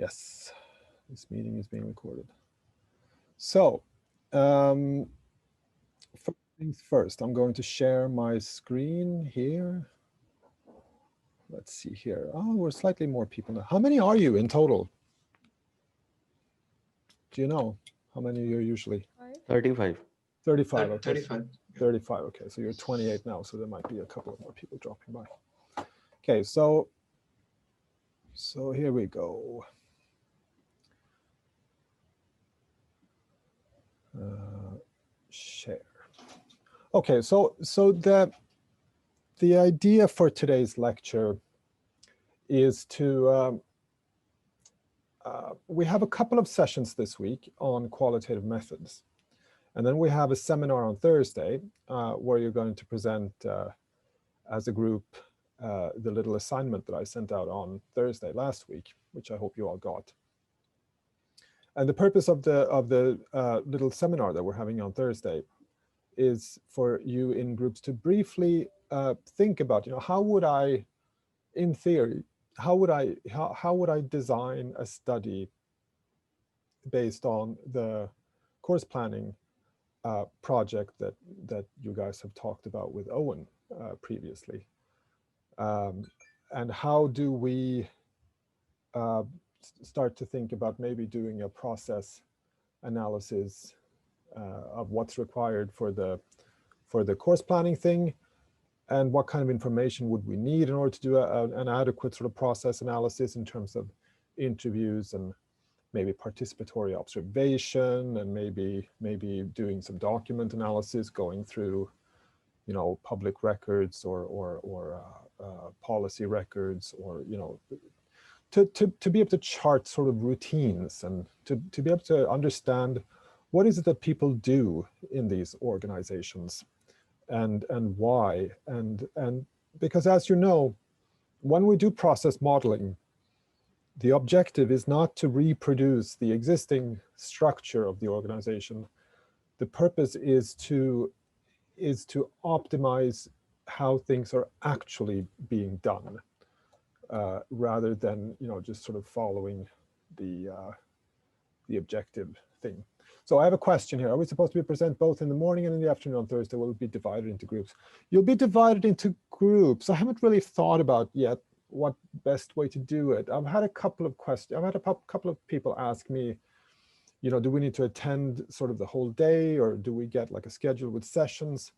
Yes, this meeting is being recorded. So, first things first, I'm going to share my screen here. Let's see here. Oh, we're slightly more people now. How many are you in total? Do you know how many you're usually? 35. 35. Okay. 35. 35. Okay, so you're 28 now, so there might be a couple of more people dropping by. Okay, so here we go. Share. Okay, so the idea for today's lecture is to we have a couple of sessions this week on qualitative methods, and then we have a seminar on Thursday where you're going to present as a group the little assignment that I sent out on Thursday last week, which I hope you all got. And the purpose of the little seminar that we're having on Thursday is for you in groups to briefly think about, how would I, in theory, how would I design a study based on the course planning project that you guys have talked about with Owen previously, and how do we start to think about maybe doing a process analysis of what's required for the course planning thing, and what kind of information would we need in order to do an adequate sort of process analysis in terms of interviews and maybe participatory observation, and maybe doing some document analysis, going through, public records or policy records, or to be able to chart sort of routines, and to be able to understand what is it that people do in these organizations, and why, and because, as you know, when we do process modeling, the objective is not to reproduce the existing structure of the organization. The purpose is to optimize how things are actually being done, rather than just sort of following the objective thing. So I have a question here. Are we supposed to present both in the morning and in the afternoon on Thursday? Will it be divided into groups? You'll be divided into groups. I haven't really thought about yet what best way to do it. I've had a couple of questions. I've had a couple of people ask me, do we need to attend sort of the whole day, or do we get like a schedule with sessions?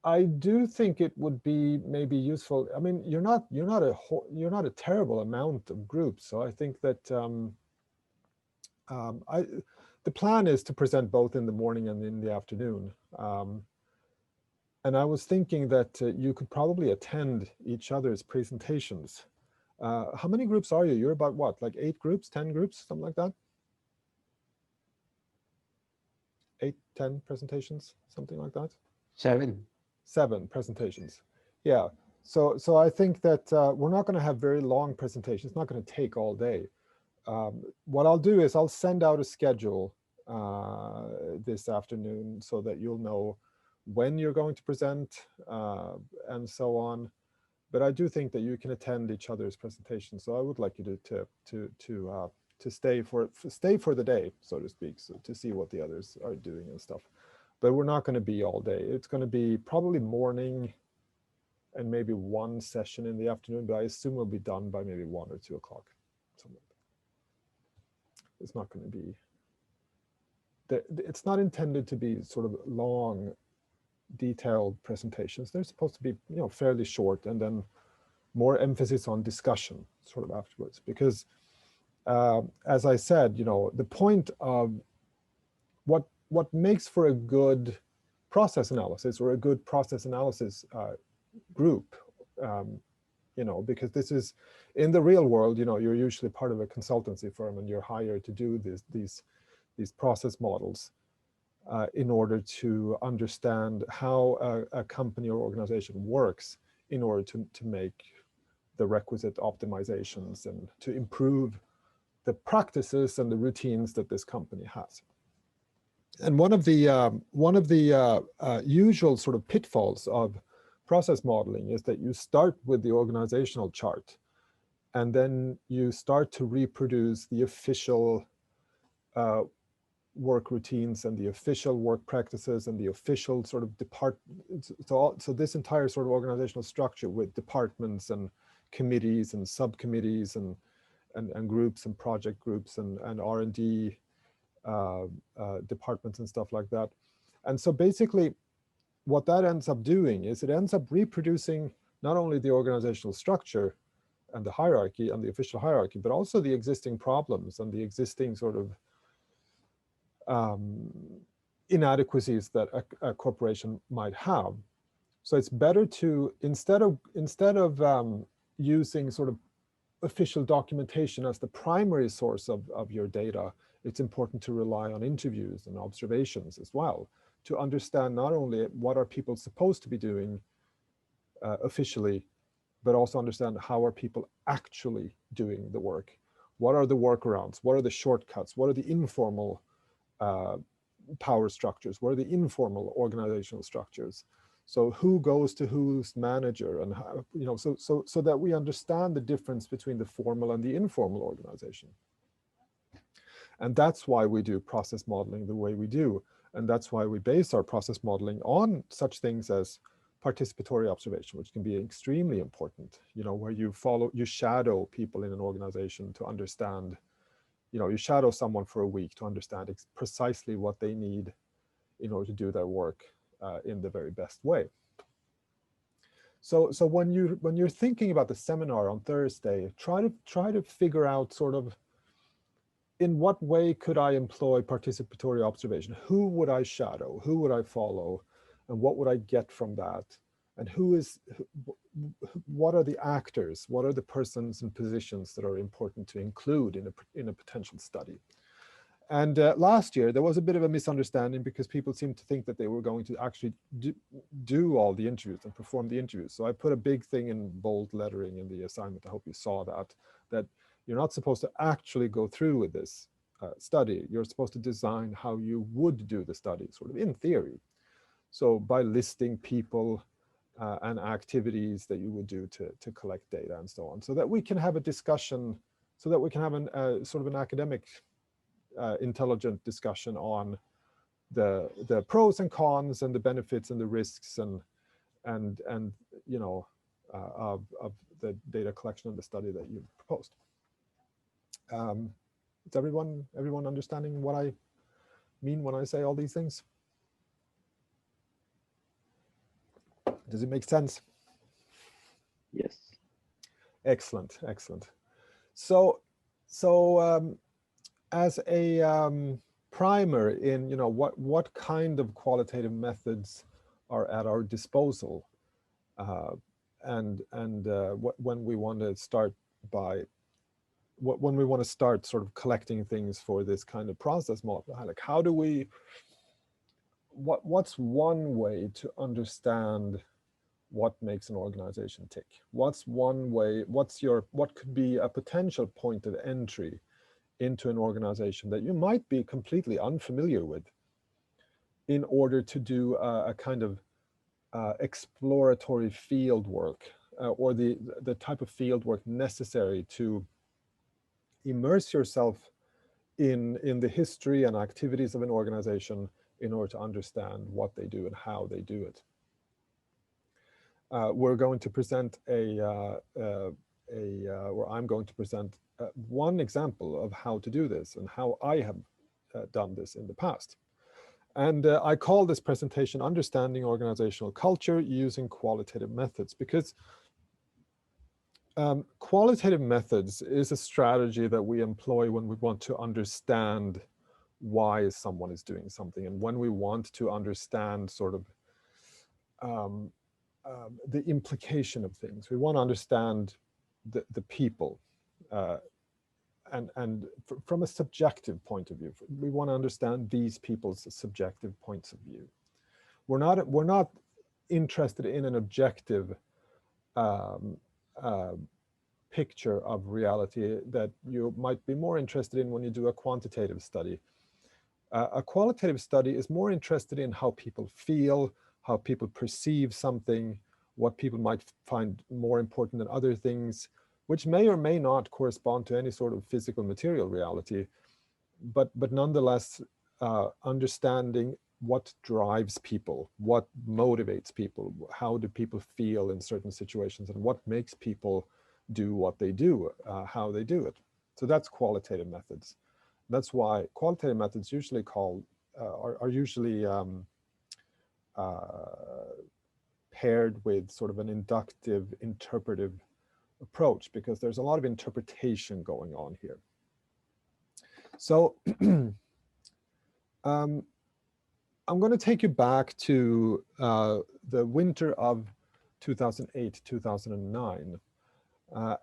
I do think it would be maybe useful. I mean, you're not a terrible amount of groups, so I think that the plan is to present both in the morning and in the afternoon. And I was thinking that you could probably attend each other's presentations. How many groups are you? You're about what, like 8 groups, 10 groups, something like that? 8, 10 presentations, something like that? 7 presentations. Yeah. So I think that we're not going to have very long presentations. It's not going to take all day. What I'll do is I'll send out a schedule this afternoon so that you'll know when you're going to present and so on. But I do think that you can attend each other's presentations. So I would like you to stay for the day, so to speak, so to see what the others are doing and stuff. But we're not going to be all day. It's going to be probably morning and maybe 1 session in the afternoon, but I assume we'll be done by maybe 1 or 2 o'clock. Something like that. It's not going to be, it's not intended to be sort of long, detailed presentations. They're supposed to be, fairly short, and then more emphasis on discussion sort of afterwards. Because as I said, the point of what makes for a good process analysis, or a good process analysis group, because this is, in the real world, you're usually part of a consultancy firm, and you're hired to do these process models in order to understand how a company or organization works, in order to make the requisite optimizations and to improve the practices and the routines that this company has. And one of the usual sort of pitfalls of process modeling is that you start with the organizational chart, and then you start to reproduce the official work routines and the official work practices and the official sort of so this entire sort of organizational structure with departments and committees and subcommittees and groups and project groups and R&D departments and stuff like that. And so basically what that ends up doing is it ends up reproducing not only the organizational structure and the hierarchy and the official hierarchy, but also the existing problems and the existing sort of inadequacies that a corporation might have. So it's better to, instead of using sort of official documentation as the primary source of your data, it's important to rely on interviews and observations as well, to understand not only what are people supposed to be doing officially, but also understand how are people actually doing the work. What are the workarounds? What are the shortcuts? What are the informal power structures? What are the informal organizational structures? So who goes to whose manager, and how, you know, so that we understand the difference between the formal and the informal organization. And that's why we do process modeling the way we do. And that's why we base our process modeling on such things as participatory observation, which can be extremely important, you know, where you shadow people in an organization to understand, you know, you shadow someone for a week to understand precisely what they need in order to do their work in the very best way. So when you're thinking about the seminar on Thursday, try to figure out sort of, in what way could I employ participatory observation? Who would I shadow? Who would I follow? And what would I get from that? And what are the actors? What are the persons and positions that are important to include in a potential study? And last year, there was a bit of a misunderstanding because people seemed to think that they were going to actually do all the interviews and perform the interviews. So I put a big thing in bold lettering in the assignment. I hope you saw that you're not supposed to actually go through with this study. You're supposed to design how you would do the study, sort of in theory. So by listing people and activities that you would do to collect data and so on, so that we can have a discussion, so that we can have sort of an academic intelligent discussion on the pros and cons and the benefits and the risks and you know of the data collection and the study that you've proposed. Is everyone understanding what I mean when I say all these things? Does it make sense? Yes. Excellent, excellent. So as a primer in, you know, what kind of qualitative methods are at our disposal, when we want to start when we want to start sort of collecting things for this kind of process model, like how do we, what's one way to understand what makes an organization tick? What's one way, what could be a potential point of entry into an organization that you might be completely unfamiliar with, in order to do a kind of exploratory field work, or the type of field work necessary to immerse yourself in the history and activities of an organization in order to understand what they do and how they do it. We're going to present or I'm going to present one example of how to do this and how I have done this in the past. And I call this presentation Understanding Organizational Culture Using Qualitative Methods, because qualitative methods is a strategy that we employ when we want to understand why someone is doing something, and when we want to understand sort of the implication of things. We want to understand the people, and from a subjective point of view, we want to understand these people's subjective points of view. We're not interested in an objective picture of reality that you might be more interested in when you do a quantitative study. A qualitative study is more interested in how people feel, how people perceive something, what people might find more important than other things. which may or may not correspond to any sort of physical material reality, but nonetheless understanding what drives people, what motivates people, how do people feel in certain situations, and what makes people do what they do, how they do it. So that's qualitative methods. That's why qualitative methods usually are usually paired with sort of an inductive, interpretive approach, because there's a lot of interpretation going on here. So I'm going to take you back to the winter of 2008, 2009.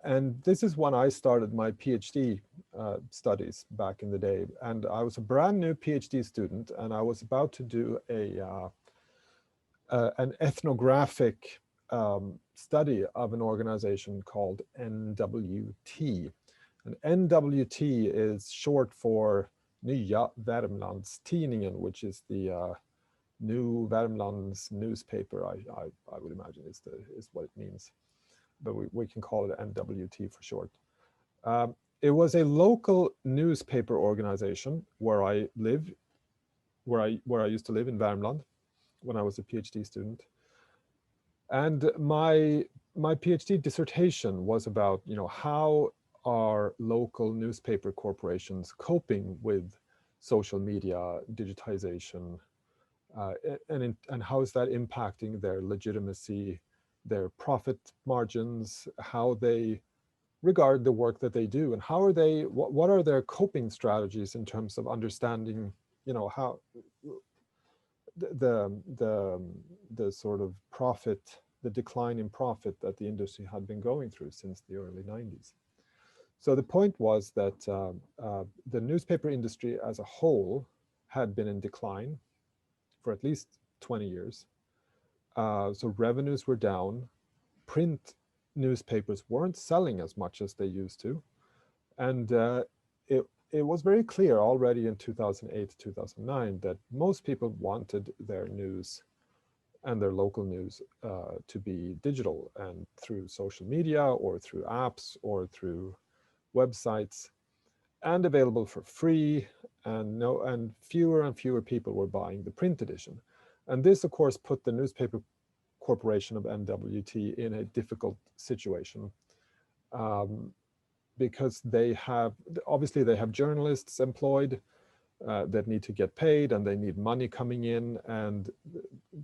And this is when I started my PhD studies back in the day. And I was a brand new PhD student, and I was about to do an ethnographic study of an organization called NWT. And NWT is short for Nya Värmlandstidningen, which is the New Värmlands newspaper, I would imagine is what it means. But we can call it NWT for short. It was a local newspaper organization where I live, where I used to live in Värmland when I was a PhD student. And my PhD dissertation was about, how are local newspaper corporations coping with social media, digitization, and how is that impacting their legitimacy, their profit margins, how they regard the work that they do, and how are they, what are their coping strategies in terms of understanding, how the sort of profit, the decline in profit that the industry had been going through since the early 90s. So the point was that the newspaper industry as a whole had been in decline for at least 20 years. So revenues were down, print newspapers weren't selling as much as they used to. And it was very clear already in 2008, 2009 that most people wanted their news and their local news to be digital and through social media or through apps or through websites, and available for free, and fewer and fewer people were buying the print edition. And this, of course, put the newspaper corporation of NWT in a difficult situation, because obviously they have journalists employed that need to get paid, and they need money coming in, and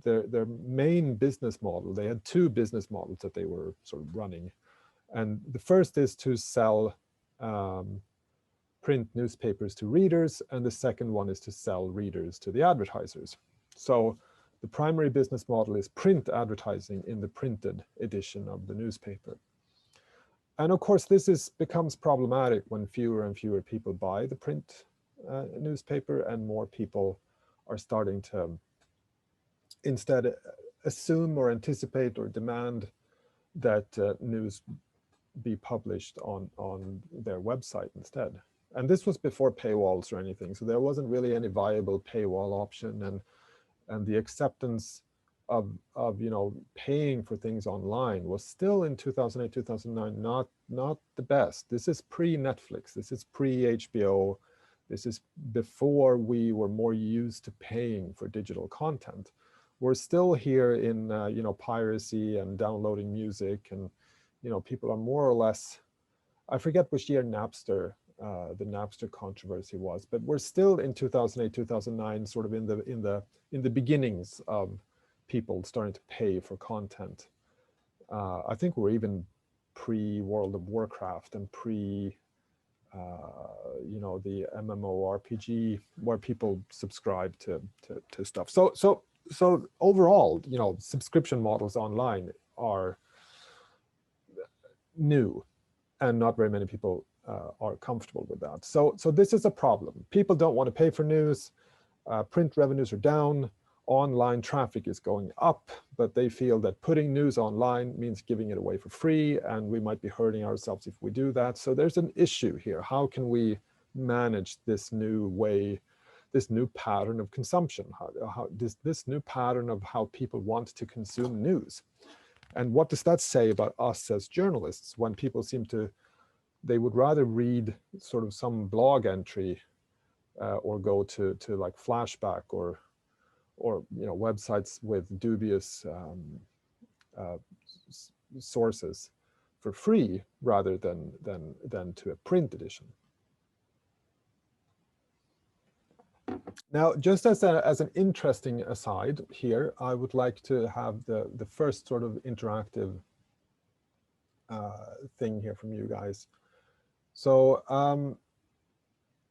their main business model, they had two business models that they were sort of running. And the first is to sell print newspapers to readers, and the second one is to sell readers to the advertisers. So the primary business model is print advertising in the printed edition of the newspaper. And of course, this becomes problematic when fewer and fewer people buy the print newspaper, and more people are starting to instead assume or anticipate or demand that news be published on their website instead. And this was before paywalls or anything, so there wasn't really any viable paywall option, and the acceptance of paying for things online was still in 2008, 2009 not the best. This is pre-Netflix, this is pre-HBO, this is before we were more used to paying for digital content. We're still here in piracy and downloading music, and people are more or less, I forget which year the Napster controversy was, but we're still in 2008, 2009, sort of in the beginnings of people starting to pay for content. I think we're even pre-World of Warcraft and pre the MMORPG, where people subscribe to stuff. So overall, subscription models online are new, and not very many people are comfortable with that. So this is a problem. People don't want to pay for news. Print revenues are down. Online traffic is going up, but they feel that putting news online means giving it away for free, and we might be hurting ourselves if we do that. So there's an issue here. How can we manage this new way, this new pattern of consumption, this new pattern of how people want to consume news? And what does that say about us as journalists when people seem to, they would rather read sort of some blog entry or go to like Flashback or websites with dubious sources for free rather than to a print edition. Now, just as an interesting aside here, I would like to have the first sort of interactive thing here from you guys. So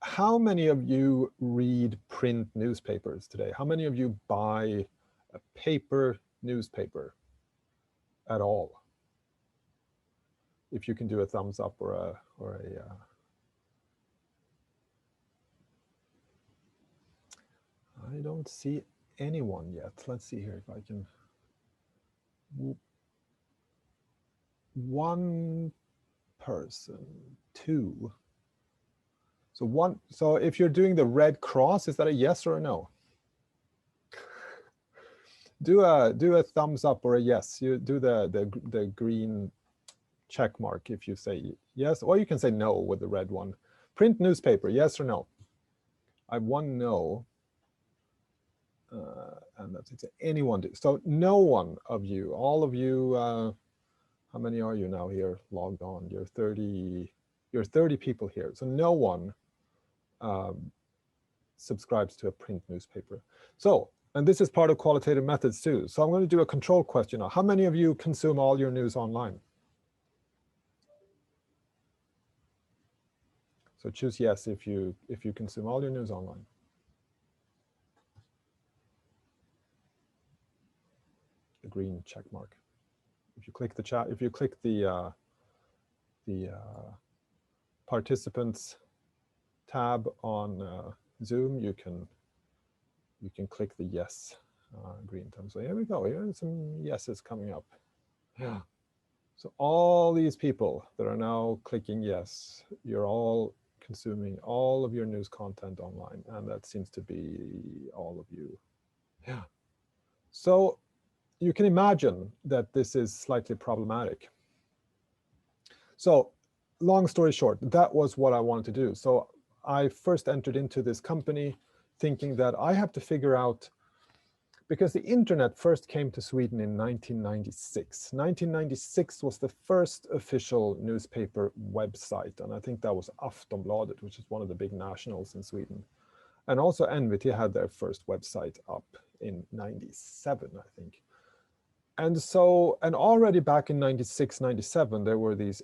how many of you read print newspapers today? How many of you buy a paper newspaper at all? If you can do a thumbs up or a I don't see anyone yet. Let's see here if I can. One person, two. So one. So if you're doing the red cross, is that a yes or a no? Do a thumbs up or a yes. You do the green check mark if you say yes, or you can say no with the red one. Print newspaper, yes or no? I have one no. And that's it. Anyone do. So no one of you, all of you, how many are you now here logged on? You're 30 people here. So no one subscribes to a print newspaper. So, and this is part of qualitative methods too. So I'm going to do a control question now. How many of you consume all your news online? So choose yes if you consume all your news online. The green check mark. If you click the chat, if you click the participants tab on Zoom, you can click the yes green thumb. So here we go. Here are some yeses coming up. Yeah. So all these people that are now clicking yes, you're all consuming all of your news content online, and that seems to be all of you. Yeah. So you can imagine that this is slightly problematic. So long story short, that was what I wanted to do. So I first entered into this company thinking that I have to figure out, because the internet first came to Sweden in 1996. 1996 was the first official newspaper website, and I think that was Aftonbladet, which is one of the big nationals in Sweden. And also NVT had their first website up in 97, I think. And so, and already back in 96, 97, there were these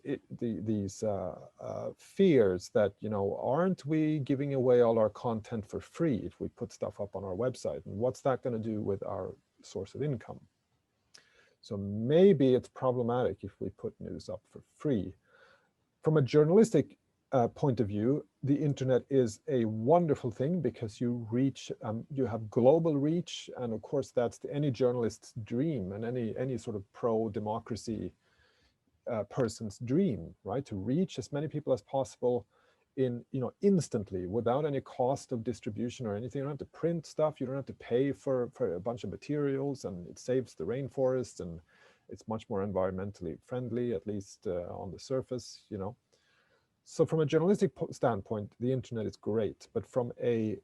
fears that, aren't we giving away all our content for free if we put stuff up on our website? And what's that going to do with our source of income? So maybe it's problematic if we put news up for free. From a journalistic point of view, the internet is a wonderful thing because you reach, you have global reach, and of course that's any journalist's dream and any sort of pro-democracy person's dream, right? To reach as many people as possible in, instantly without any cost of distribution or anything. You don't have to print stuff, you don't have to pay for a bunch of materials, and it saves the rainforest, and it's much more environmentally friendly, at least on the surface, So from a journalistic standpoint, the internet is great, but from a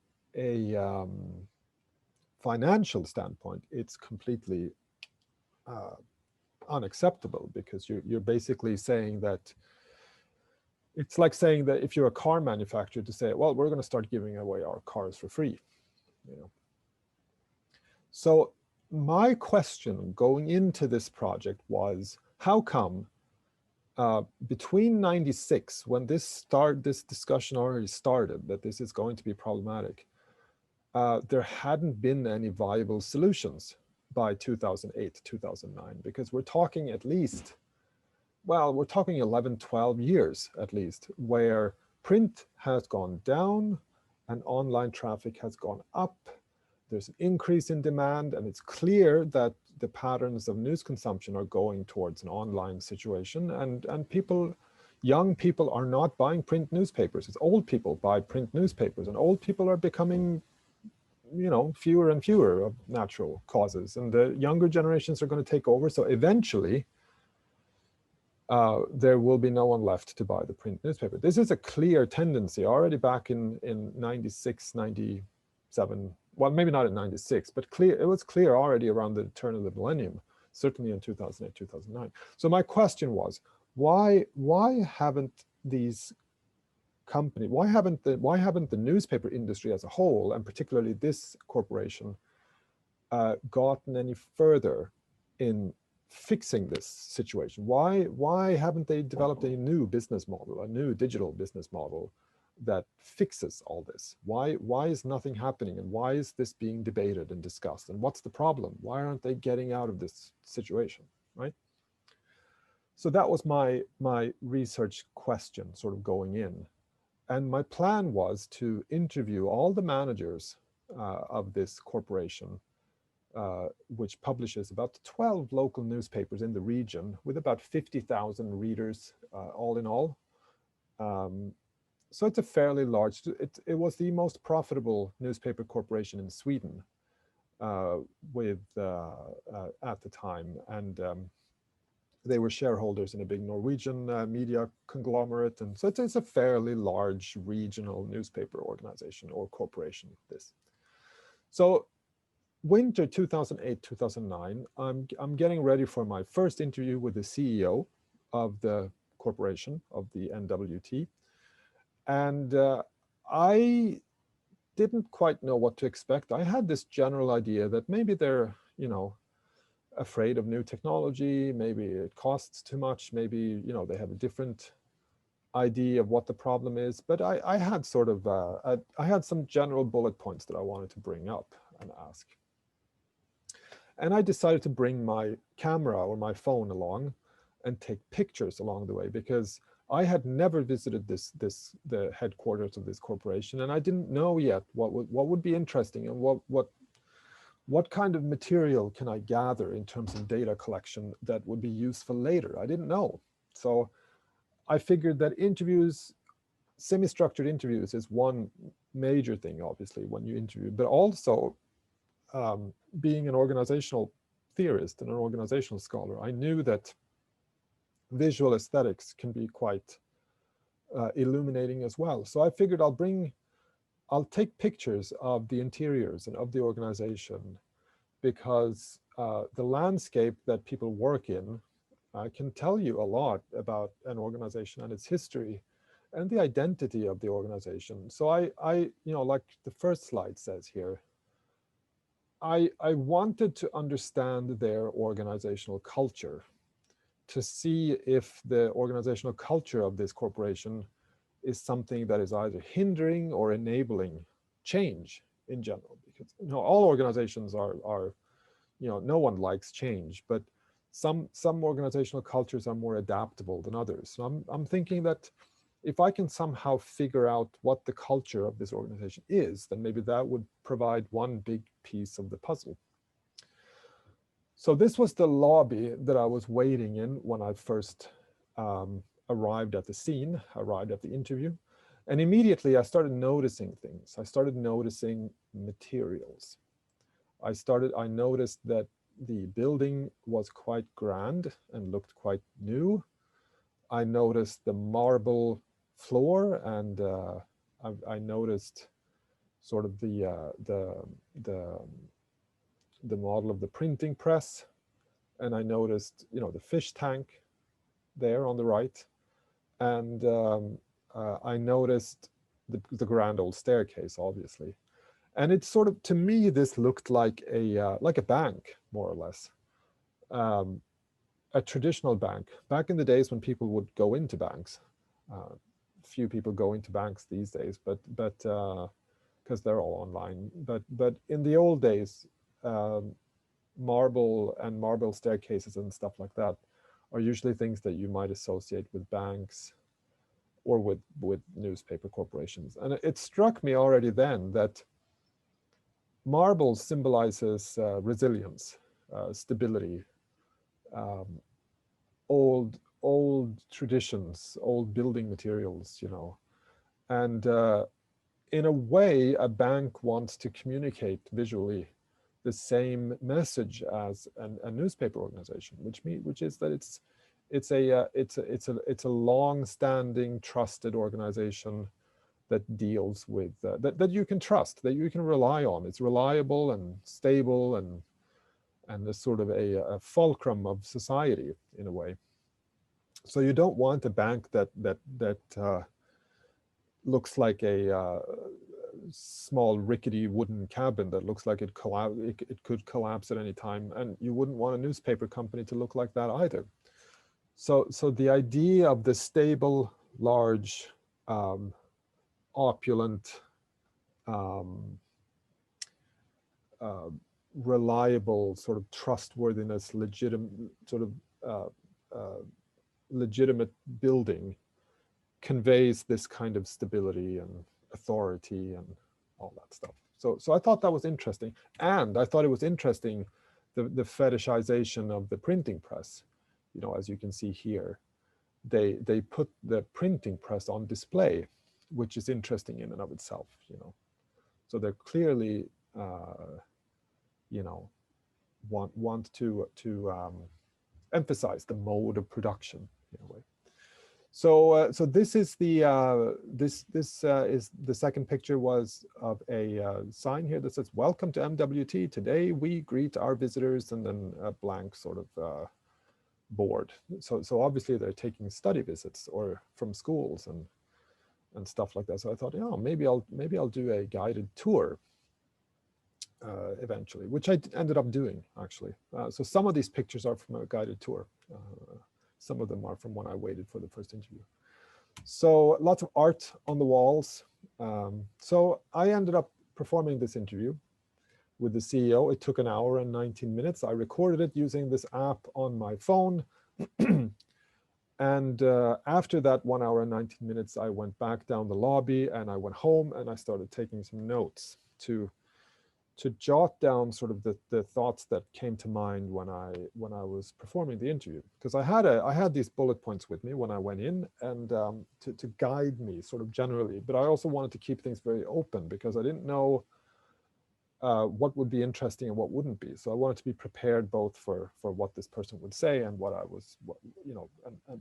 financial standpoint, it's completely unacceptable, because you're basically saying that, it's like saying that if you're a car manufacturer to say, well, we're going to start giving away our cars for free. So my question going into this project was, how come between 96, when this discussion already started, that this is going to be problematic, there hadn't been any viable solutions by 2008, 2009, because we're talking at least, well, we're talking 11, 12 years at least, where print has gone down and online traffic has gone up. There's an increase in demand, and it's clear that the patterns of news consumption are going towards an online situation, and people, young people are not buying print newspapers. It's old people buy print newspapers, and old people are becoming fewer and fewer of natural causes, and the younger generations are going to take over. So eventually, there will be no one left to buy the print newspaper. This is a clear tendency already back in 96, 97. Well, maybe not in 96, but it was clear already around the turn of the millennium, certainly in 2008, 2009. So my question was, why haven't these companies, why haven't the newspaper industry as a whole, and particularly this corporation, gotten any further in fixing this situation? Why haven't they developed a new business model, a new digital business model that fixes all this? Why is nothing happening, and why is this being debated and discussed, and what's the problem? Why aren't they getting out of this situation, right? So that was my research question, sort of going in. And my plan was to interview all the managers of this corporation, which publishes about 12 local newspapers in the region with about 50,000 readers all in all. So it's a fairly large, it was the most profitable newspaper corporation in Sweden at the time. And they were shareholders in a big Norwegian media conglomerate. And so it's a fairly large regional newspaper organization or corporation, this. So winter 2008, 2009, I'm getting ready for my first interview with the CEO of the corporation, of the NWT. And I didn't quite know what to expect. I had this general idea that maybe they're, afraid of new technology, maybe it costs too much, maybe, they have a different idea of what the problem is. But I had sort of, I had some general bullet points that I wanted to bring up and ask. And I decided to bring my camera or my phone along and take pictures along the way, because I had never visited the headquarters of this corporation, and I didn't know yet what would be interesting, and what kind of material can I gather in terms of data collection that would be useful later. I didn't know. So I figured that interviews, semi-structured interviews, is one major thing, obviously, when you interview, but also being an organizational theorist and an organizational scholar, I knew that visual aesthetics can be quite illuminating as well. So I figured I'll take pictures of the interiors and of the organization, because the landscape that people work in can tell you a lot about an organization and its history and the identity of the organization. So I like the first slide says here, I wanted to understand their organizational culture, to see if the organizational culture of this corporation is something that is either hindering or enabling change in general. Because all organizations are no one likes change, but some organizational cultures are more adaptable than others. So I'm thinking that if I can somehow figure out what the culture of this organization is, then maybe that would provide one big piece of the puzzle. So this was the lobby that I was waiting in when I first arrived at the scene, arrived at the interview. And immediately I started noticing things. I started noticing materials. I noticed that the building was quite grand and looked quite new. I noticed the marble floor, and I noticed sort of the model of the printing press, and I noticed the fish tank there on the right, and I noticed the grand old staircase, obviously. And it's sort of, to me, this looked like a bank, more or less, a traditional bank. Back in the days when people would go into banks, few people go into banks these days, but because they're all online. But in the old days, marble staircases and stuff like that are usually things that you might associate with banks or with newspaper corporations. And it struck me already then that marble symbolizes resilience, stability, old traditions, old building materials, and in a way, a bank wants to communicate visually the same message as a newspaper organization, which is that it's a long-standing, trusted organization that deals with that you can trust, that you can rely on. It's reliable and stable and a sort of a fulcrum of society in a way. So you don't want a bank that looks like a small rickety wooden cabin that looks like it could collapse at any time, and you wouldn't want a newspaper company to look like that either. So the idea of the stable, large, opulent, reliable, sort of trustworthiness, legitimate building conveys this kind of stability and authority and all that stuff. So I thought that was interesting, and I thought it was interesting the fetishization of the printing press. You know, as you can see here, they put the printing press on display, which is interesting in and of itself. You know, so they're clearly you know, want to emphasize the mode of production in a way. So this is the this is the second picture was of a sign here that says "Welcome to MWT. Today we greet our visitors," and then a blank sort of board. So obviously they're taking study visits or from schools and stuff like that. So I thought, yeah, maybe I'll do a guided tour eventually, which I ended up doing actually. So some of these pictures are from a guided tour. Some of them are from when I waited for the first interview. So lots of art on the walls. So I ended up performing this interview with the CEO. It took 1 hour and 19 minutes. I recorded it using this app on my phone. And after that 1 hour and 19 minutes, I went back down the lobby and I went home and I started taking some notes to jot down sort of the thoughts that came to mind when I was performing the interview, because I had these bullet points with me when I went in, and to guide me sort of generally, but I also wanted to keep things very open because I didn't know what would be interesting and what wouldn't be. So I wanted to be prepared both for what this person would say and what you know,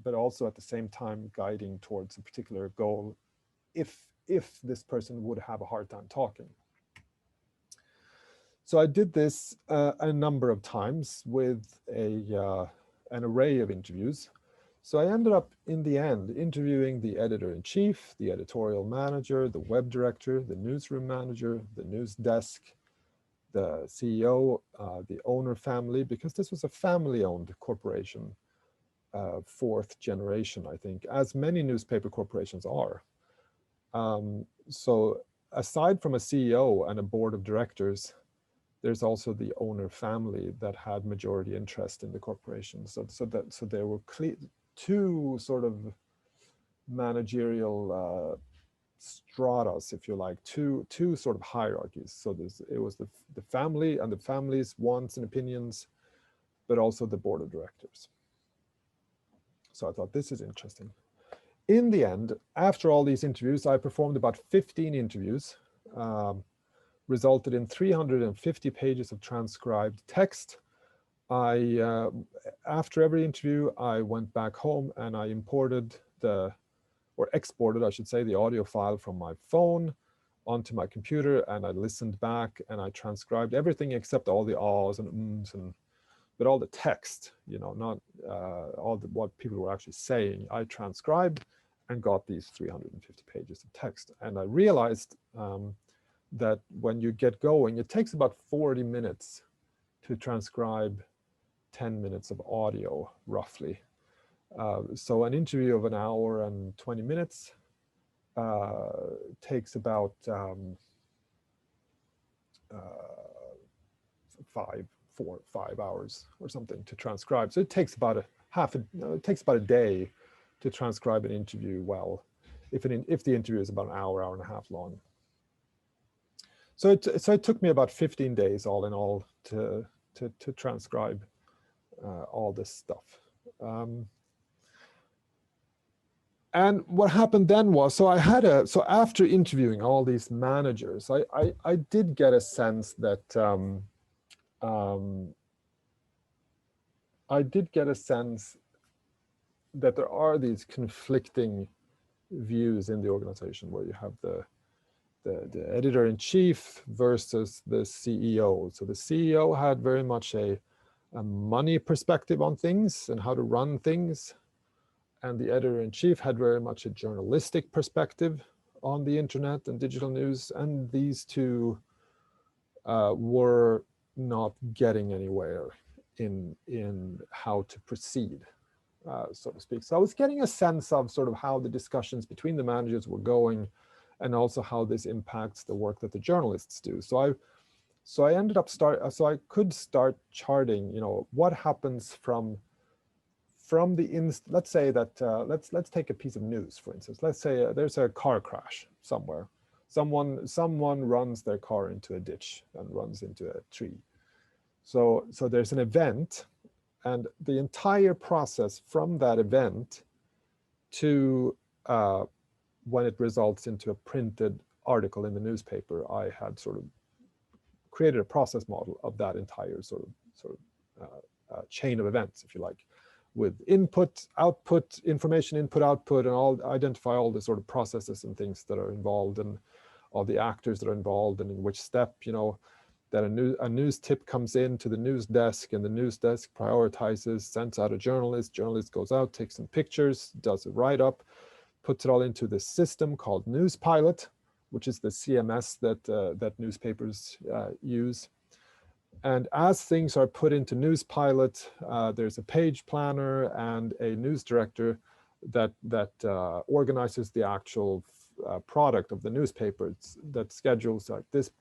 but also at the same time guiding towards a particular goal if this person would have a hard time talking. So I did this a number of times with an array of interviews. So I ended up, in the end, interviewing the editor-in-chief, the editorial manager, the web director, the newsroom manager, the news desk, the CEO, the owner family, because this was a family-owned corporation, fourth generation, I think, as many newspaper corporations are. So aside from a CEO and a board of directors, there's also the owner family that had majority interest in the corporation. So there were two sort of managerial stratas, if you like, two sort of hierarchies. So it was the family and the family's wants and opinions, but also the board of directors. So I thought, this is interesting. In the end, after all these interviews, I performed about 15 interviews. Resulted in 350 pages of transcribed text. After every interview, I went back home and I imported or exported, I should say, the audio file from my phone onto my computer, and I listened back and I transcribed everything except all the ahs and ums, but all the text, you know, not what people were actually saying. I transcribed and got these 350 pages of text. And I realized that when you get going, it takes about 40 minutes to transcribe 10 minutes of audio, roughly. So an interview of 1 hour and 20 minutes takes about 5 hours or something to transcribe. So it takes about a day to transcribe an interview well, if the interview is about an hour and a half long. So it took me about 15 days all in all to transcribe all this stuff. And what happened then was, so after interviewing all these managers, I did get a sense that there are these conflicting views in the organization, where you have the editor-in-chief versus the CEO. So the CEO had very much a money perspective on things and how to run things, and the editor-in-chief had very much a journalistic perspective on the internet and digital news, and these two were not getting anywhere in how to proceed, so to speak. So I was getting a sense of sort of how the discussions between the managers were going, and also how this impacts the work that the journalists do. So I ended up so I could start charting, what happens from the let's say that let's take a piece of news, for instance. Let's say there's a car crash somewhere. Someone runs their car into a ditch and runs into a tree. So there's an event, and the entire process from that event to when it results into a printed article in the newspaper, I had sort of created a process model of that entire sort of chain of events, if you like, with input, output, information, input, output, and identify all the sort of processes and things that are involved, and all the actors that are involved, and in which step, that a news tip comes in to the news desk, and the news desk prioritizes, sends out a journalist goes out, takes some pictures, does a write-up, puts it all into this system called NewsPilot, which is the CMS that newspapers use. And as things are put into NewsPilot, there's a page planner and a news director that organizes the actual product of the newspaper. That schedules like this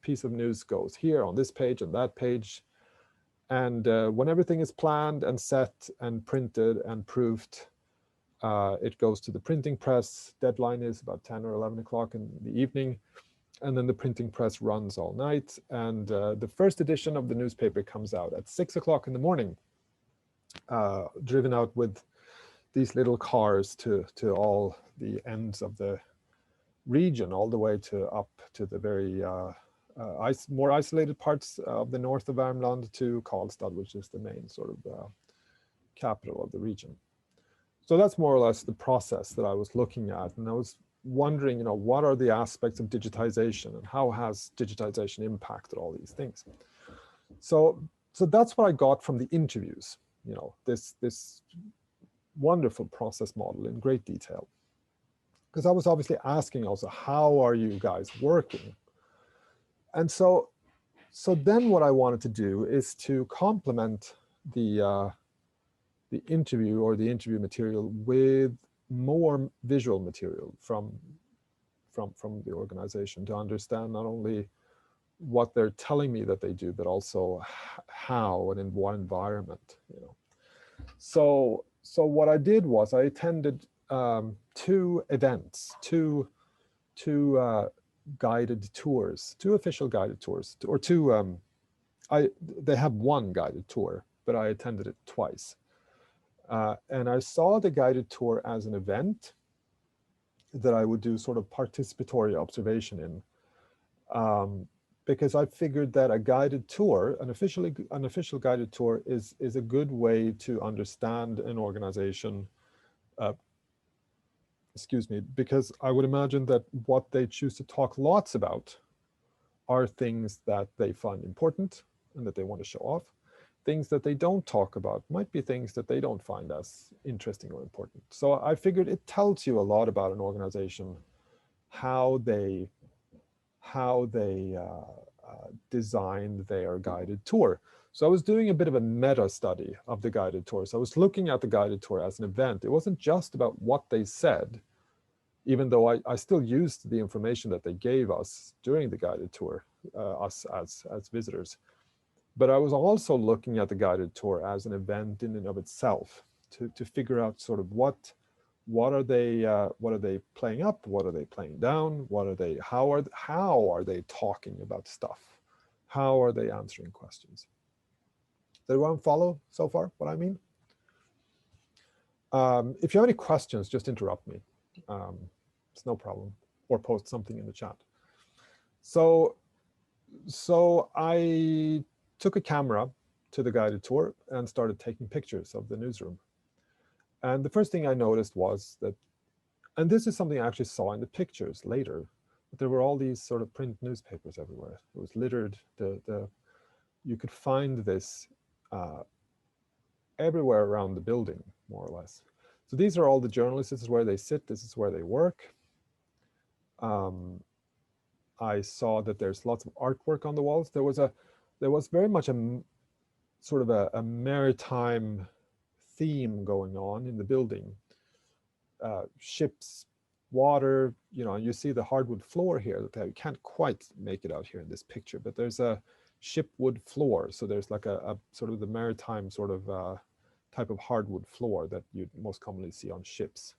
piece of news goes here on this page and that page. And when everything is planned and set and printed and proofed, it goes to the printing press. Deadline is about 10 or 11 o'clock in the evening. And then the printing press runs all night. And the first edition of the newspaper comes out at 6 o'clock in the morning, driven out with these little cars to all the ends of the region, all the way up to the very more isolated parts of the north of Värmland, to Karlstad, which is the main sort of capital of the region. So that's more or less the process that I was looking at. And I was wondering, what are the aspects of digitization, and how has digitization impacted all these things? So that's what I got from the interviews, this wonderful process model in great detail. Because I was obviously asking also, how are you guys working? And so then what I wanted to do is to complement the interview or the interview material with more visual material from the organization, to understand not only what they're telling me that they do, but also how and in what environment. So what I did was I attended 2 events, two guided tours, 2 official guided tours, or 2. They have 1 guided tour, but I attended it twice. And I saw the guided tour as an event that I would do sort of participatory observation in, because I figured that a guided tour, an official guided tour, is a good way to understand an organization. Because I would imagine that what they choose to talk lots about are things that they find important and that they want to show off. Things that they don't talk about might be things that they don't find as interesting or important. So I figured it tells you a lot about an organization, how they designed their guided tour. So I was doing a bit of a meta study of the guided tour. So I was looking at the guided tour as an event. It wasn't just about what they said, even though I still used the information that they gave us during the guided tour, us as visitors. But I was also looking at the guided tour as an event in and of itself, to figure out sort of what are they playing up, what are they playing down, how are they talking about stuff, how are they answering questions. Does everyone follow so far what I mean? If you have any questions, just interrupt me. It's no problem, or post something in the chat. So I took a camera to the guided tour and started taking pictures of the newsroom. And the first thing I noticed was that, and this is something I actually saw in the pictures later, but there were all these sort of print newspapers everywhere. It was littered. You could find this everywhere around the building, more or less. So these are all the journalists. This is where they sit. This is where they work. I saw that there's lots of artwork on the walls. There was very much a sort of a maritime theme going on in the building. Ships, water, and you see the hardwood floor here. You can't quite make it out here in this picture, but there's a shipwood floor. So there's like a sort of the maritime sort of type of hardwood floor that you most commonly see on ships.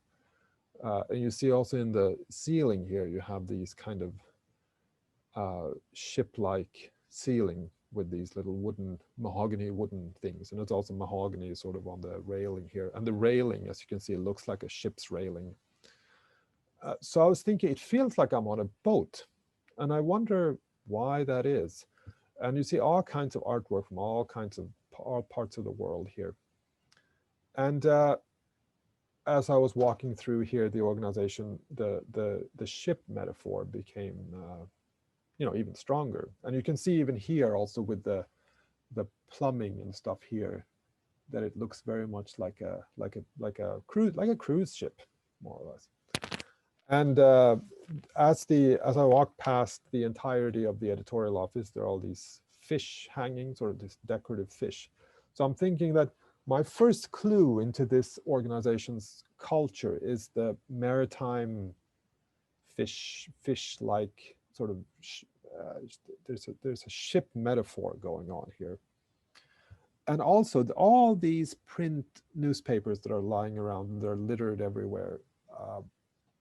And you see also in the ceiling here, you have these kind of ship-like ceiling with these little mahogany wooden things. And it's also mahogany sort of on the railing here. And the railing, as you can see, looks like a ship's railing. So I was thinking, it feels like I'm on a boat. And I wonder why that is. And you see all kinds of artwork from all parts of the world here. And as I was walking through here, the organization, the ship metaphor became even stronger. And you can see even here also with the plumbing and stuff here, that it looks very much like a cruise ship, more or less. And as I walked past the entirety of the editorial office, there are all these fish hanging, sort of this decorative fish. So I'm thinking that my first clue into this organization's culture is the maritime fish-like sort of, there's a ship metaphor going on here. And also all these print newspapers that are lying around and they're littered everywhere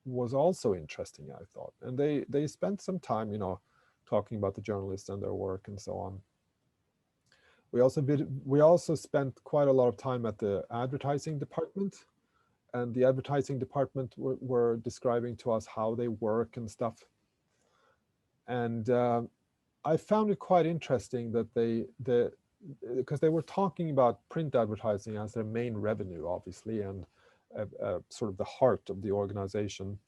was also interesting, I thought. And they spent some time, talking about the journalists and their work and so on. We also spent quite a lot of time at the advertising department, and the advertising department were describing to us how they work and stuff. And I found it quite interesting that because they were talking about print advertising as their main revenue, obviously, and sort of the heart of the organization,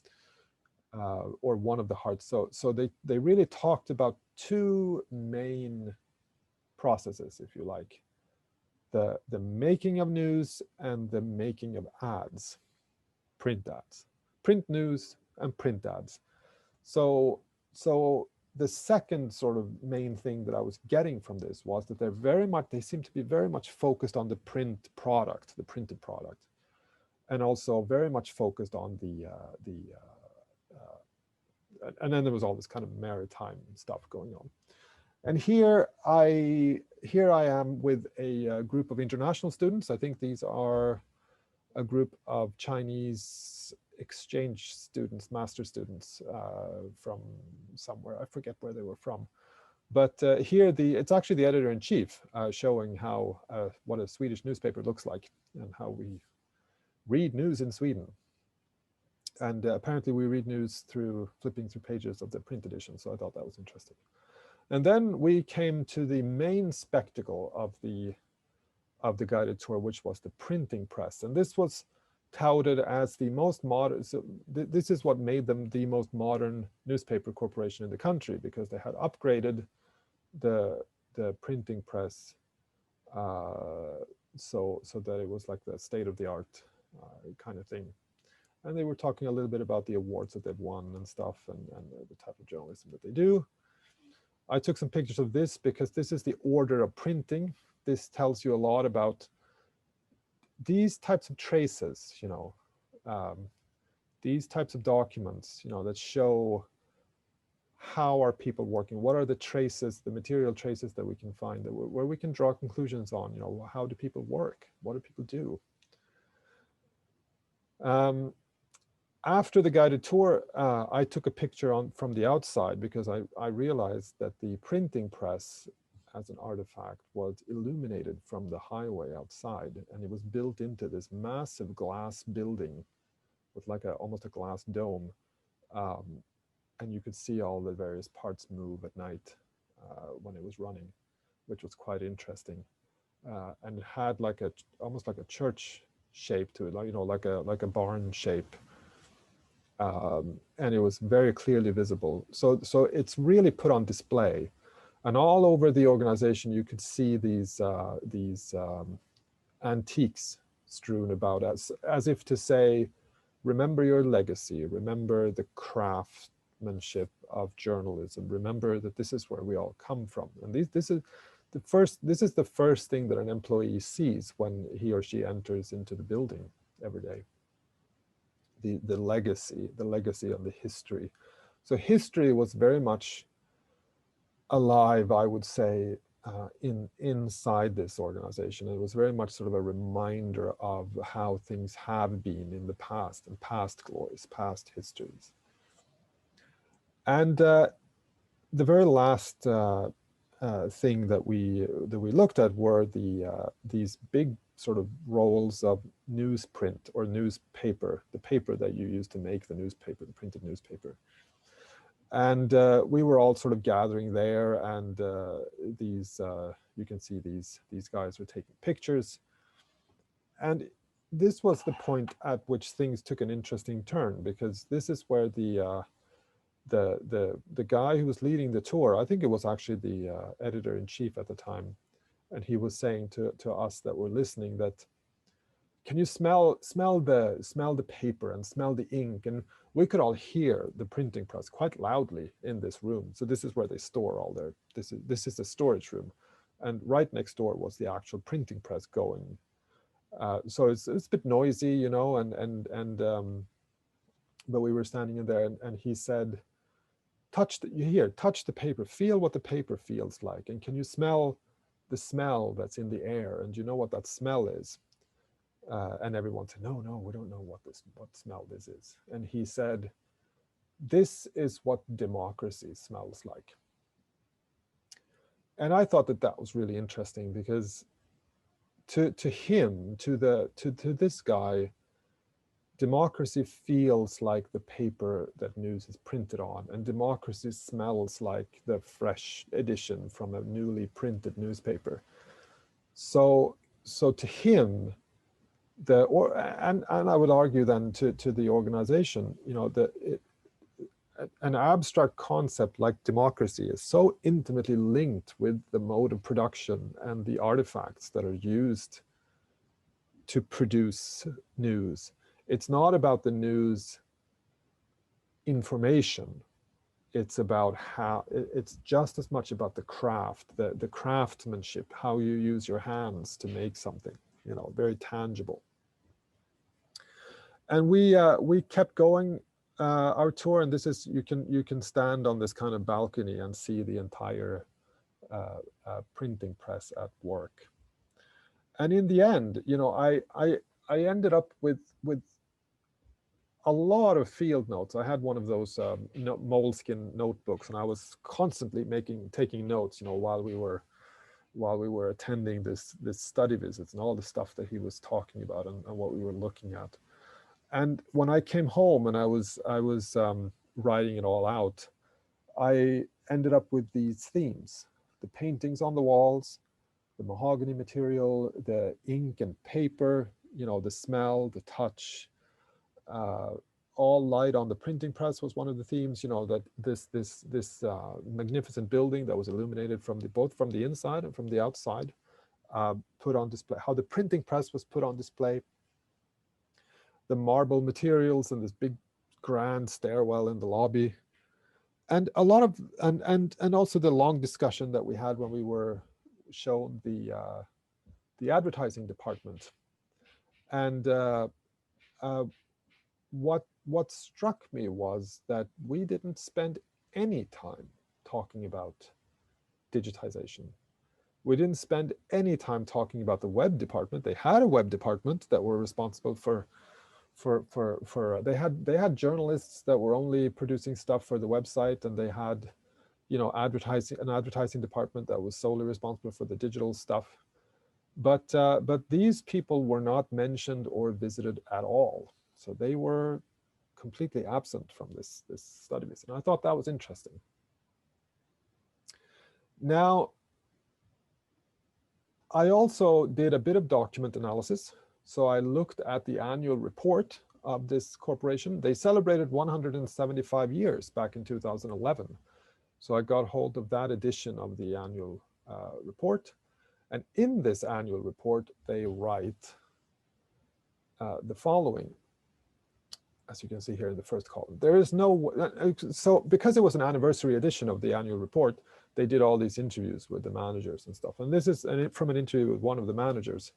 or one of the hearts. So they really talked about two main processes, if you like, the making of news and the making of ads, print ads, print news and print ads. So the second sort of main thing that I was getting from this was that they seem to be very much focused on the print product, the printed product, and also very much focused on and then there was all this kind of maritime stuff going on. And here I am with a group of international students. I think these are a group of Chinese exchange students, master students from somewhere. I forget where they were from. But here it's actually the editor-in-chief showing what a Swedish newspaper looks like and how we read news in Sweden. And apparently we read news through flipping through pages of the print edition. So I thought that was interesting. And then we came to the main spectacle of the guided tour, which was the printing press. And this was touted as the most modern, so this is what made them the most modern newspaper corporation in the country, because they had upgraded the printing press so that it was like the state-of-the-art kind of thing. And they were talking a little bit about the awards that they've won and stuff, and the type of journalism that they do. I took some pictures of this because this is the order of printing. This tells you a lot about these types of traces, these types of documents, that show how are people working, what are the traces, the material traces that we can find, where we can draw conclusions on, how do people work, what do people do. After the guided tour, I took a picture from the outside because I realized that the printing press as an artifact was illuminated from the highway outside, and it was built into this massive glass building with like almost a glass dome, and you could see all the various parts move at night when it was running, which was quite interesting. And it had like almost like a church shape to it, like, you know, like a barn shape. And it was very clearly visible. So it's really put on display, and all over the organization you could see these antiques strewn about, as if to say, remember your legacy, remember the craftsmanship of journalism, remember that this is where we all come from. And this is the first thing that an employee sees when he or she enters into the building every day. The legacy and the history. So history was very much alive, I would say, inside this organization. It was very much sort of a reminder of how things have been in the past, and past glories, past histories. And the very last thing that we looked at were these big sort of rolls of newsprint or newspaper, the paper that you use to make the newspaper, the printed newspaper. And we were all sort of gathering there, and you can see these guys were taking pictures. And this was the point at which things took an interesting turn, because this is where the guy who was leading the tour, I think it was actually the editor-in-chief at the time, and he was saying to us that were listening that, can you smell the paper and smell the ink? And we could all hear the printing press quite loudly in this room. So this is where they store all their, this is the storage room, and right next door was the actual printing press going. So it's a bit noisy, you know, but we were standing in there, and he said, touch the paper, feel what the paper feels like, and can you smell the smell that's in the air, and you know what that smell is? And everyone said, no, we don't know what smell this is. And he said, this is what democracy smells like. And I thought that was really interesting, because to him, to this guy, democracy feels like the paper that news is printed on, and democracy smells like the fresh edition from a newly printed newspaper. So to him, and I would argue then to the organization, you know, an abstract concept like democracy is so intimately linked with the mode of production and the artifacts that are used to produce news. It's not about the news information. It's about how, it's just as much about the craft, the craftsmanship, how you use your hands to make something, you know, very tangible. And we kept going our tour, and this is, you can stand on this kind of balcony and see the entire printing press at work. And in the end, you know, I ended up with a lot of field notes. I had one of those moleskin notebooks, and I was constantly taking notes, you know, while we were attending this study visits, and all the stuff that he was talking about, and what we were looking at. And when I came home and I was writing it all out, I ended up with these themes: the paintings on the walls, the mahogany material, the ink and paper, you know, the smell, the touch. All light on the printing press was one of the themes, you know, that this magnificent building that was illuminated both from the inside and from the outside, put on display, how the printing press was put on display, the marble materials and this big grand stairwell in the lobby, and a lot of, and also the long discussion that we had when we were shown the advertising department. And what struck me was that we didn't spend any time talking about digitization. We didn't spend any time talking about the web department. They had a web department that were responsible for they had journalists that were only producing stuff for the website, and they had, an advertising department that was solely responsible for the digital stuff. But these people were not mentioned or visited at all. So they were completely absent from this study visit. And I thought that was interesting. Now, I also did a bit of document analysis. So I looked at the annual report of this corporation. They celebrated 175 years back in 2011. So I got hold of that edition of the annual report. And in this annual report, they write the following, as you can see here in the first column. There is no, so because it was an anniversary edition of the annual report, they did all these interviews with the managers and stuff. And this is from an interview with one of the managers.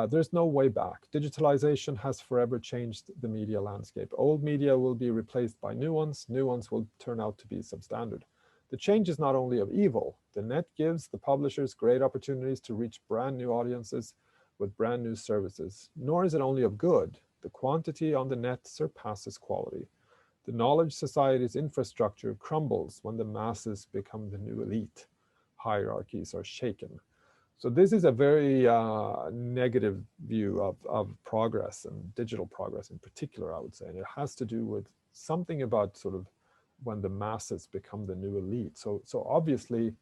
There's no way back. Digitalization has forever changed the media landscape. Old media will be replaced by new ones. New ones will turn out to be substandard. The change is not only of evil. The net gives the publishers great opportunities to reach brand new audiences with brand new services. Nor is it only of good. The quantity on the net surpasses quality. The knowledge society's infrastructure crumbles when the masses become the new elite. Hierarchies are shaken. So this is a very negative view of progress, and digital progress in particular, I would say. And it has to do with something about sort of when the masses become the new elite. So obviously,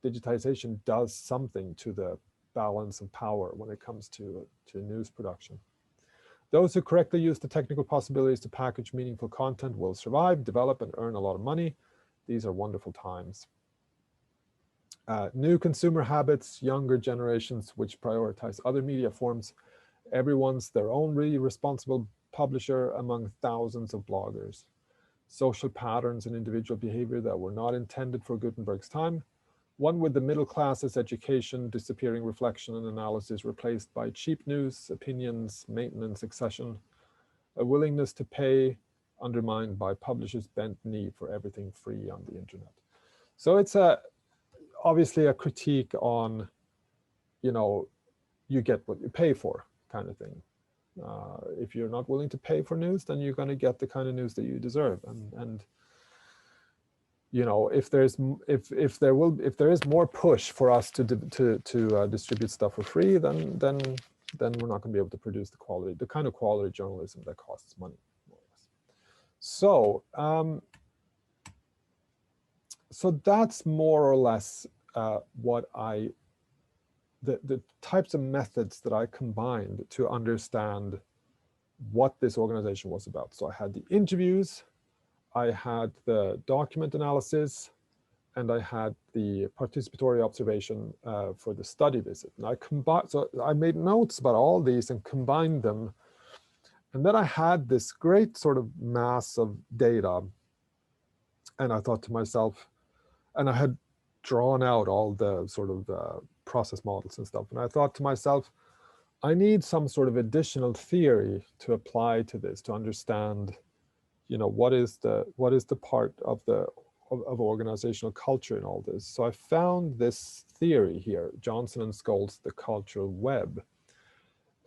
digitization does something to the balance of power when it comes to news production. Those who correctly use the technical possibilities to package meaningful content will survive, develop, and earn a lot of money. These are wonderful times. New consumer habits, younger generations which prioritize other media forms. Everyone's their own really responsible publisher among thousands of bloggers. Social patterns and individual behavior that were not intended for Gutenberg's time. One with the middle class's education, disappearing reflection and analysis replaced by cheap news, opinions, maintenance, accession. A willingness to pay undermined by publishers' bent knee for everything free on the internet. So it's obviously a critique on, you get what you pay for kind of thing. If you're not willing to pay for news, then you're going to get the kind of news that you deserve. And if there is more push for us to distribute stuff for free, then we're not going to be able to produce the kind of quality journalism that costs money, more or less. So so that's more or less what the types of methods that I combined to understand what this organization was about. So I had the interviews, I had the document analysis, and I had the participatory observation for the study visit. And so I made notes about all these and combined them. And then I had this great sort of mass of data. And I thought to myself, and I had drawn out all the sort of process models and stuff. And I thought to myself, I need some sort of additional theory to apply to this, to understand, what is the part of organizational culture in all this. So I found this theory here, Johnson and Scholes, the cultural web.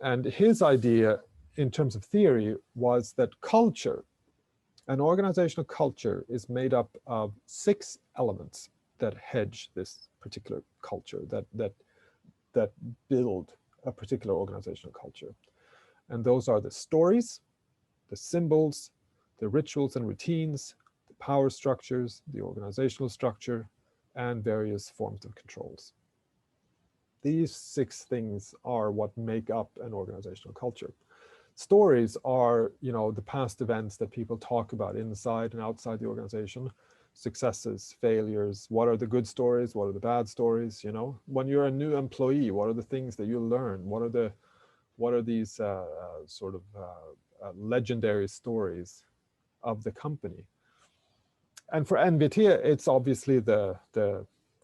And his idea in terms of theory was that culture, an organizational culture, is made up of 6 elements that hedge this particular culture, that build a particular organizational culture. And those are the stories, the symbols, the rituals and routines, the power structures, the organizational structure, and various forms of controls. These 6 things are what make up an organizational culture. Stories are, the past events that people talk about inside and outside the organization. Successes, failures, what are the good stories, what are the bad stories, When you're a new employee, what are the things that you learn? What are these sort of legendary stories of the company? And for NVT, it's obviously the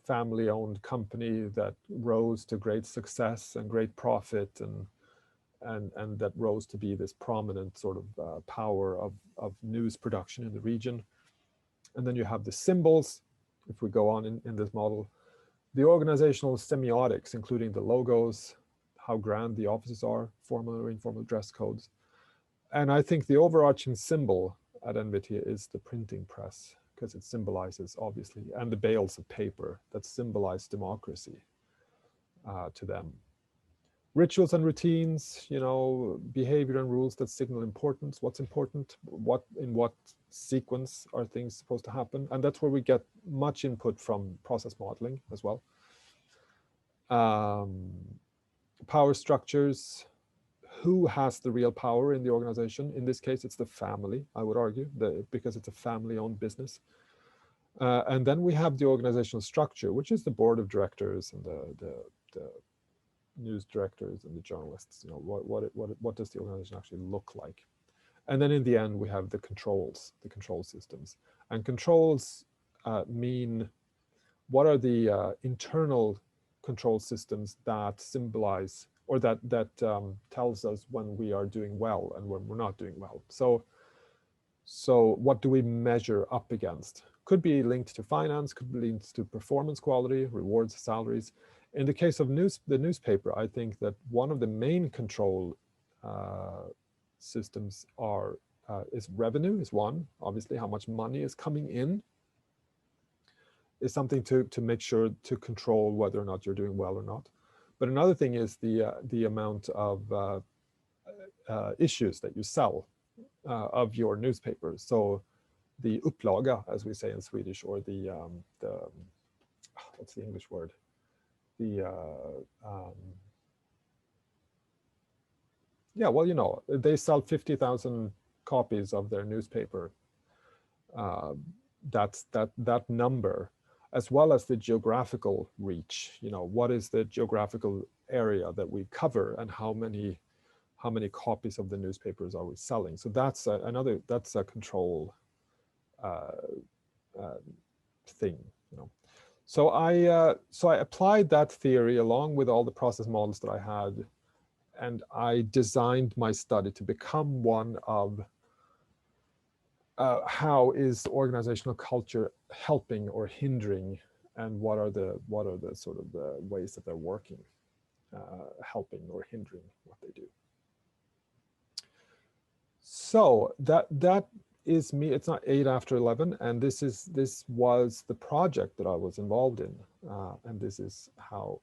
family-owned company that rose to great success and great profit, and that rose to be this prominent sort of power of news production in the region. And then you have the symbols, if we go on in this model, the organizational semiotics, including the logos, how grand the offices are, formal or informal dress codes. And I think the overarching symbol at NVT is the printing press, because it symbolizes, obviously, and the bales of paper that symbolize democracy to them. Rituals and routines, behavior and rules that signal importance, what's important, in what sequence are things supposed to happen. And that's where we get much input from process modeling as well. Power structures, who has the real power in the organization? In this case, it's the family, I would argue, because it's a family-owned business. And then we have the organizational structure, which is the board of directors and the news directors and the journalists. What does the organization actually look like? And then in the end, we have the control systems. And controls mean what are the internal control systems that symbolize or that tells us when we are doing well and when we're not doing well. So what do we measure up against? Could be linked to finance, could be linked to performance quality, rewards, salaries. In the case of the newspaper, I think that one of the main control systems is revenue is one. Obviously, how much money is coming in is something to make sure to control whether or not you're doing well or not. But another thing is the amount of issues that you sell of your newspaper. So the upplaga, as we say in Swedish, or the what's the English word? Yeah, well, they sell 50,000 copies of their newspaper. That's that number, as well as the geographical reach. What is the geographical area that we cover, and how many copies of the newspapers are we selling? So that's a control thing. So I applied that theory along with all the process models that I had, and I designed my study to become one of how is organizational culture helping or hindering, and what are the sort of the ways that they're working, helping or hindering what they do. So that is me. It's not 8 after 11, and this was the project that I was involved in, and this is how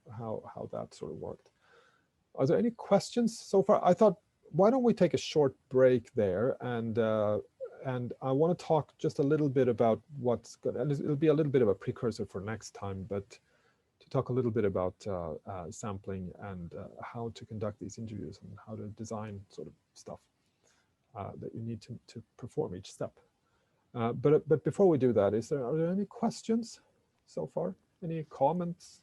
that sort of worked. Are there any questions so far? I thought, why don't we take a short break there, and I want to talk just a little bit about what's good, and it'll be a little bit of a precursor for next time, but to talk a little bit about sampling and how to conduct these interviews and how to design sort of stuff that you need to perform each step. But before we do that, are there any questions so far? Any comments?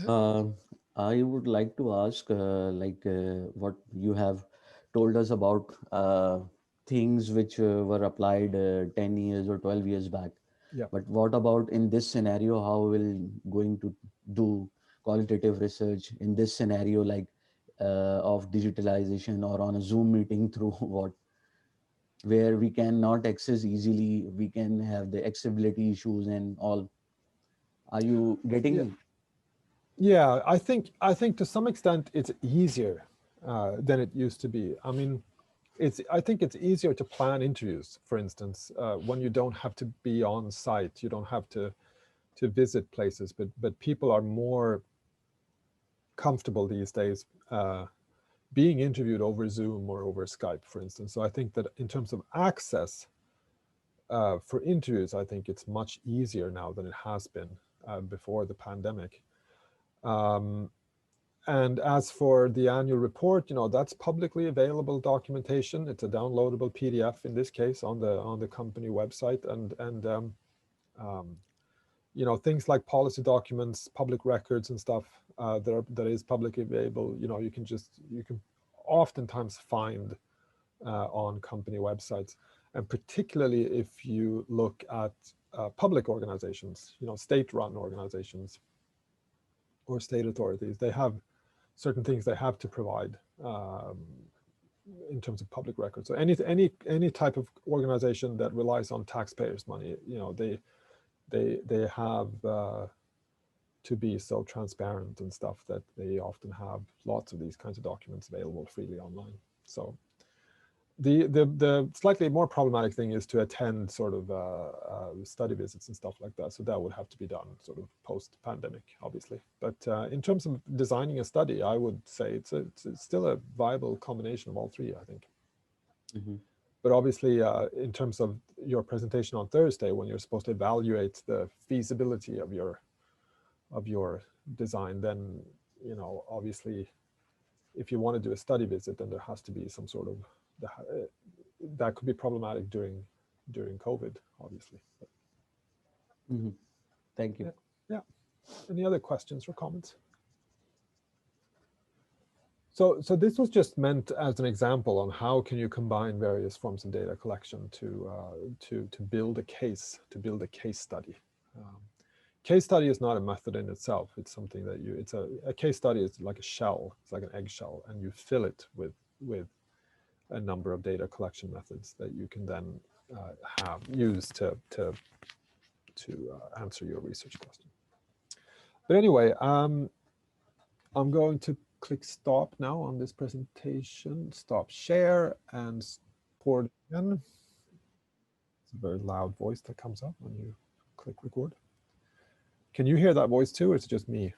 I would like to ask, what you have told us about things which were applied 10 years or 12 years back. Yeah. But what about in this scenario? How will going to do qualitative research in this scenario, like of digitalization or on a Zoom meeting through where we cannot access easily, we can have the accessibility issues and all. Are you getting? Yeah. Yeah, I think to some extent it's easier than it used to be. I mean, I think it's easier to plan interviews, for instance, when you don't have to be on site, you don't have to visit places, but people are more comfortable these days being interviewed over Zoom or over Skype, for instance. So I think that in terms of access for interviews, I think it's much easier now than it has been before the pandemic. And as for the annual report, that's publicly available documentation. It's a downloadable PDF in this case on the company website, and things like policy documents, public records, and stuff that is publicly available. You can oftentimes find on company websites, and particularly if you look at public organizations, state-run organizations or state authorities, they have certain things they have to provide in terms of public records. So any type of organization that relies on taxpayers' money, they have to be so transparent and stuff that they often have lots of these kinds of documents available freely online. So The slightly more problematic thing is to attend sort of study visits and stuff like that. So that would have to be done sort of post-pandemic, obviously. But in terms of designing a study, I would say it's still a viable combination of all three, I think. Mm-hmm. But obviously, in terms of your presentation on Thursday, when you're supposed to evaluate the feasibility of your design, then, you know, obviously, if you want to do a study visit, then there has to be some sort of that could be problematic during COVID, obviously. Mm-hmm. Thank you. Yeah. Any other questions or comments? So this was just meant as an example on how can you combine various forms of data collection to build a case, to build a case study. Case study is not a method in itself. It's something that it's a case study is like a shell. It's like an eggshell, and you fill it with a number of data collection methods that you can then use to answer your research question. But anyway, I'm going to click stop now on this presentation, stop share, and record again. It's a very loud voice that comes up when you click record. Can you hear that voice too, or is it just me?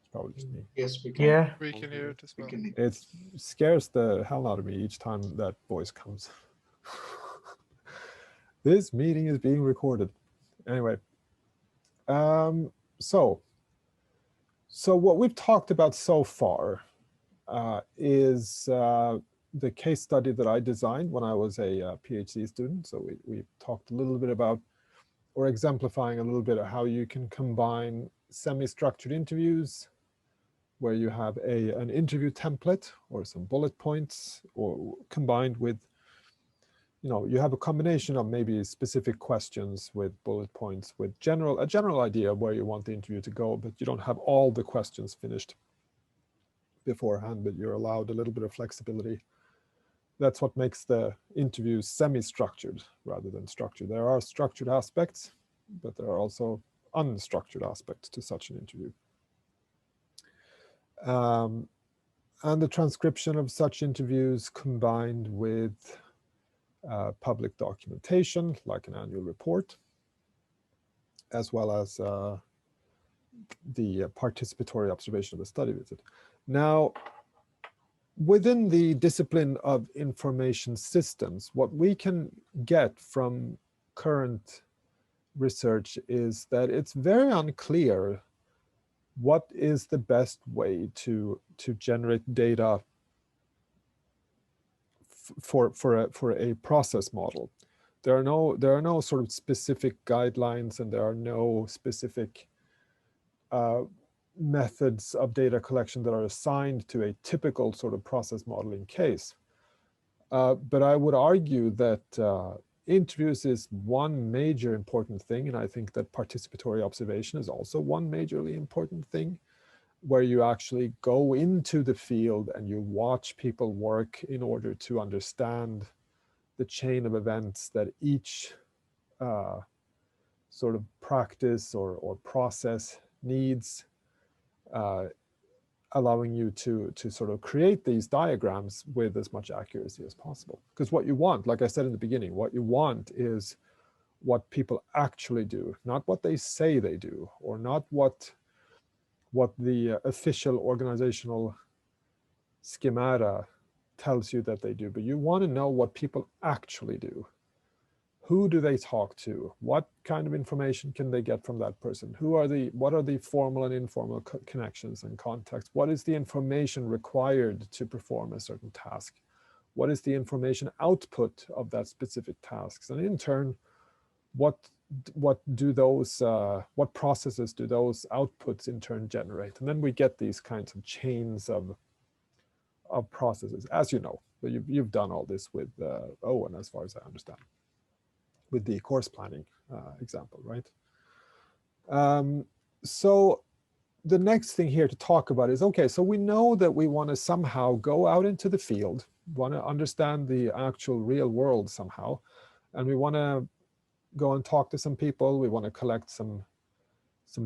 It's probably just me. Yes, we can. Yeah, We can hear it as well. It scares the hell out of me each time that voice comes. This meeting is being recorded. Anyway, so what we've talked about so far is the case study that I designed when I was a PhD student. So we talked a little bit about, or exemplifying a little bit of how you can combine semi-structured interviews where you have an interview template or some bullet points, or combined with, you know, you have a combination of maybe specific questions with bullet points with a general idea of where you want the interview to go, but you don't have all the questions finished beforehand, but you're allowed a little bit of flexibility. That's what makes the interview semi-structured rather than structured. There are structured aspects, but there are also unstructured aspects to such an interview. And the transcription of such interviews combined with public documentation, like an annual report, as well as the participatory observation of the study visit. Now, within the discipline of information systems, what we can get from current research is that it's very unclear what is the best way to generate data for a process model. There are no sort of specific guidelines, and there are no specific methods of data collection that are assigned to a typical sort of process modeling case. But I would argue that interviews is one major important thing, and I think that participatory observation is also one majorly important thing, where you actually go into the field and you watch people work in order to understand the chain of events that each sort of practice or process needs, allowing you to sort of create these diagrams with as much accuracy as possible. Because what you want, like I said in the beginning, what you want is what people actually do, not what they say they do, or not what the official organizational schemata tells you that they do, but you want to know what people actually do. Who do they talk to? What kind of information can they get from that person? What are the formal and informal connections and contacts? What is the information required to perform a certain task? What is the information output of that specific task? And in turn, what processes do those outputs in turn generate? And then we get these kinds of chains of processes, as you know. But you've done all this with Owen, as far as I understand, with the course planning example, right? So the next thing here to talk about is, okay, so we know that we want to somehow go out into the field, want to understand the actual real world somehow, and we want to go and talk to some people. We want to collect some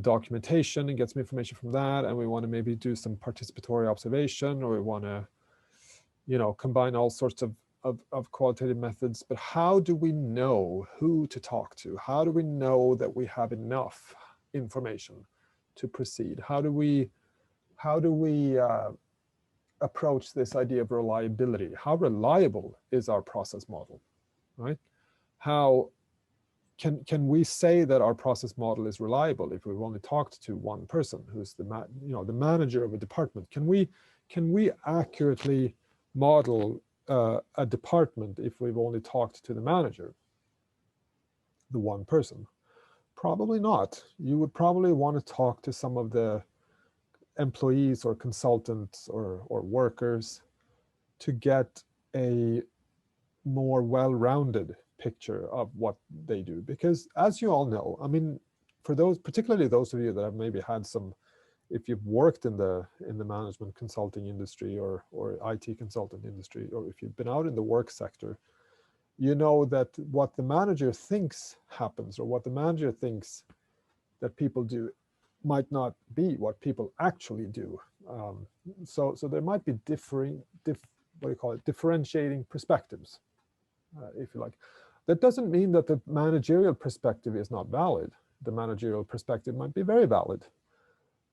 documentation and get some information from that, and we want to maybe do some participatory observation, or we want to, you know, combine all sorts of of qualitative methods, but how do we know who to talk to? How do we know that we have enough information to proceed? How do we approach this idea of reliability? How reliable is our process model, right? How can we say that our process model is reliable if we've only talked to one person who's the manager of a department? Can we accurately model a department if we've only talked to the manager, the one person? Probably not. You would probably want to talk to some of the employees or consultants or workers to get a more well-rounded picture of what they do. Because as you all know, I mean, for those, particularly those of you that have maybe had some, if you've worked in the management consulting industry or IT consultant industry, or if you've been out in the work sector, you know that what the manager thinks happens, or what the manager thinks that people do, might not be what people actually do. So there might be differentiating perspectives, if you like. That doesn't mean that the managerial perspective is not valid. The managerial perspective might be very valid.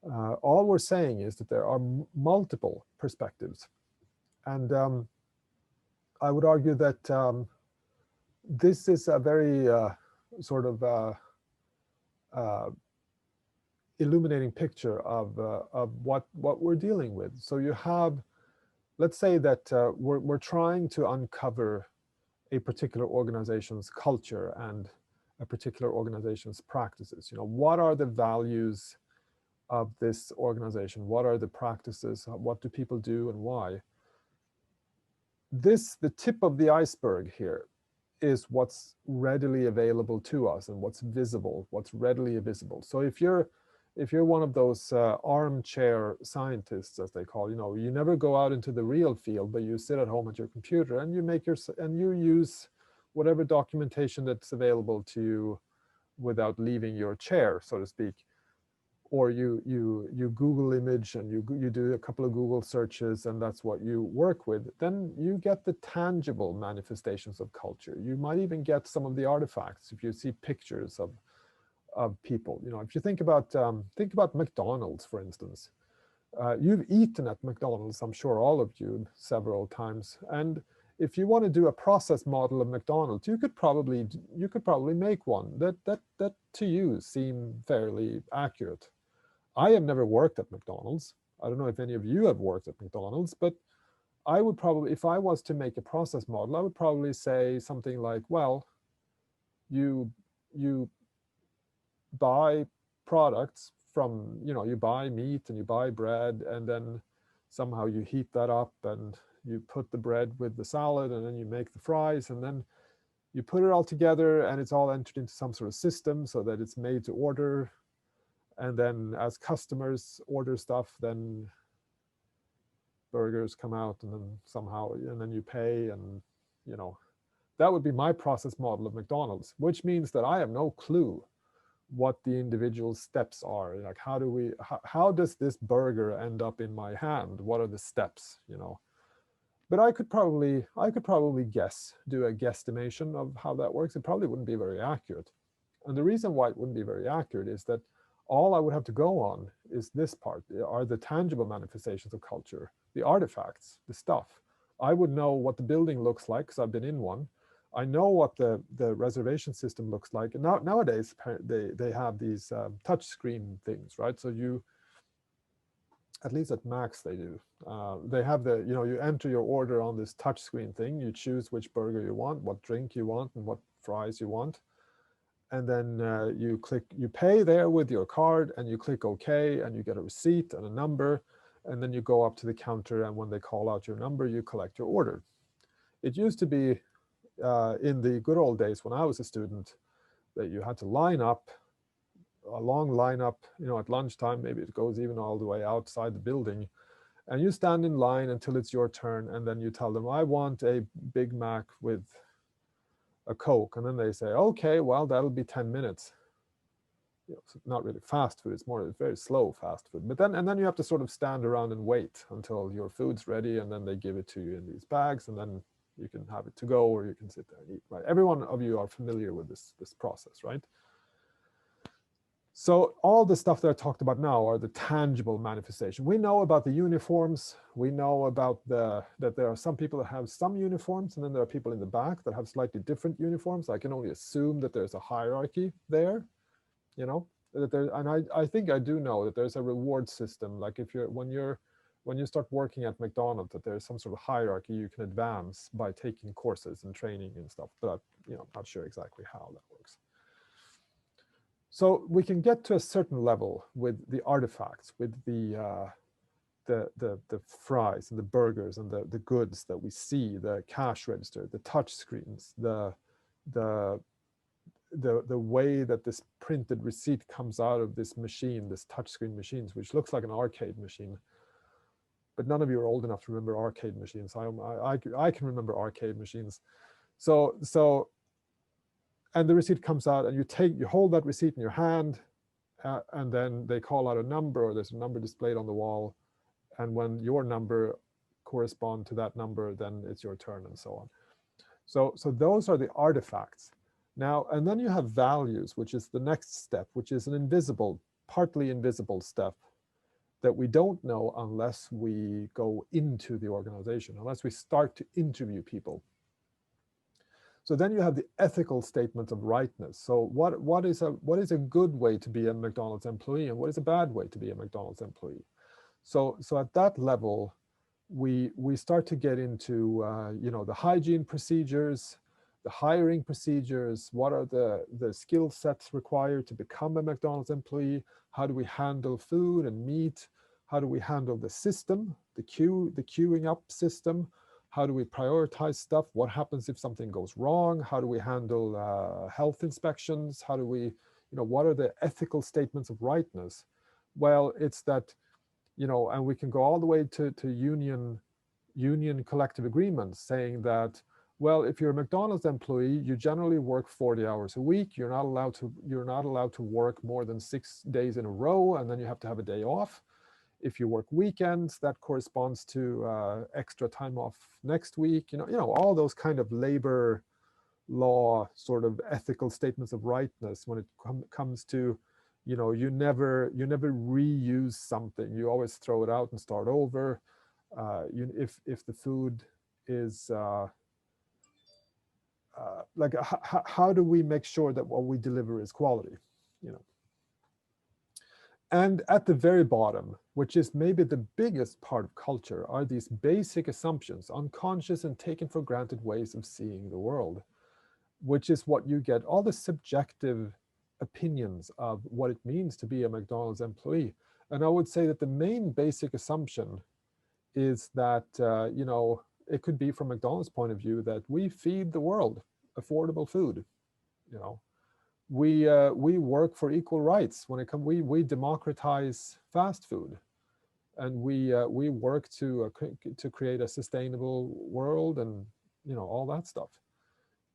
All we're saying is that there are multiple perspectives. And I would argue that this is a very sort of illuminating picture of what we're dealing with. So you have, let's say that we're trying to uncover a particular organization's culture and a particular organization's practices. You know, what are the values of this organization? What are the practices? What do people do and why? The tip of the iceberg here is what's readily available to us and what's visible, what's readily visible. So if you're one of those armchair scientists, as they call, you never go out into the real field, but you sit at home at your computer and you use whatever documentation that's available to you without leaving your chair, so to speak. Or you Google image and you do a couple of Google searches and that's what you work with, then you get the tangible manifestations of culture. You might even get some of the artifacts if you see pictures of people. If you think about McDonald's, for instance. You've eaten at McDonald's, I'm sure all of you, several times. And if you want to do a process model of McDonald's, you could probably make one that to you seem fairly accurate. I have never worked at McDonald's. I don't know if any of you have worked at McDonald's, but I would probably, if I was to make a process model, I would probably say something like, well, you buy products from, you buy meat and you buy bread, and then somehow you heat that up and you put the bread with the salad, and then you make the fries, and then you put it all together, and it's all entered into some sort of system so that it's made to order. And then as customers order stuff, then burgers come out, and then somehow, and then you pay, and that would be my process model of McDonald's, which means that I have no clue what the individual steps are. Like, how does this burger end up in my hand? What are the steps, But I could probably do a guesstimation of how that works. It probably wouldn't be very accurate. And the reason why it wouldn't be very accurate is that all I would have to go on is this part, are the tangible manifestations of culture, the artifacts, the stuff. I would know what the building looks like because I've been in one. I know what the reservation system looks like. And nowadays, they have these touch screen things, right? So you, at least at Max they do. They have you enter your order on this touch screen thing. You choose which burger you want, what drink you want, and what fries you want. And then you pay there with your card, and you click OK, and you get a receipt and a number. And then you go up to the counter, and when they call out your number, you collect your order. It used to be, in the good old days when I was a student, that you had to line up, a long lineup, at lunchtime. Maybe it goes even all the way outside the building. And you stand in line until it's your turn, and then you tell them, I want a Big Mac with a Coke. And then they say, okay, well, that'll be 10 minutes. It's not really fast food, it's very slow fast food. But then you have to sort of stand around and wait until your food's ready, and then they give it to you in these bags, and then You can have it to go, or you can sit there and eat, right? Every one of you are familiar with this process, right? So all the stuff that I talked about now are the tangible manifestation. We know about the uniforms. We know about that there are some people that have some uniforms, and then there are people in the back that have slightly different uniforms. I can only assume that there's a hierarchy there, you know, and I think I do know that there's a reward system. Like if when you start working at McDonald's, that there's some sort of hierarchy you can advance by taking courses and training and stuff, but I'm not sure exactly how that works. So we can get to a certain level with the artifacts, with the fries and the burgers and the goods that we see, the cash register, the touch screens, the way that this printed receipt comes out of this machine, this touchscreen machines, which looks like an arcade machine. But none of you are old enough to remember arcade machines. I can remember arcade machines. So and the receipt comes out, and you hold that receipt in your hand, and then they call out a number, or there's a number displayed on the wall, and when your number corresponds to that number, then it's your turn, and so on. So those are the artifacts. Now, and then you have values, which is the next step, which is an invisible, partly invisible step that we don't know unless we go into the organization, unless we start to interview people. So then you have the ethical statement of rightness. So what is a good way to be a McDonald's employee, and what is a bad way to be a McDonald's employee? So at that level, we start to get into the hygiene procedures, the hiring procedures. What are the skill sets required to become a McDonald's employee? How do we handle food and meat? How do we handle the system, the queuing up system? How do we prioritize stuff? What happens if something goes wrong? How do we handle health inspections? How do we, what are the ethical statements of rightness? Well, it's that, and we can go all the way to union collective agreements saying that, well, if you're a McDonald's employee, you generally work 40 hours a week. You're not allowed to work more than 6 days in a row, and then you have to have a day off. If you work weekends, that corresponds to extra time off next week. All those kind of labor law sort of ethical statements of rightness when it comes to, you never reuse something. You always throw it out and start over. If the food is like, how do we make sure that what we deliver is quality? And at the very bottom, which is maybe the biggest part of culture, are these basic assumptions, unconscious and taken for granted ways of seeing the world, which is what you get, all the subjective opinions of what it means to be a McDonald's employee. And I would say that the main basic assumption is that, it could be from McDonald's point of view that we feed the world affordable food, We work for equal rights when it comes. We democratize fast food, and we work to create a sustainable world, and all that stuff.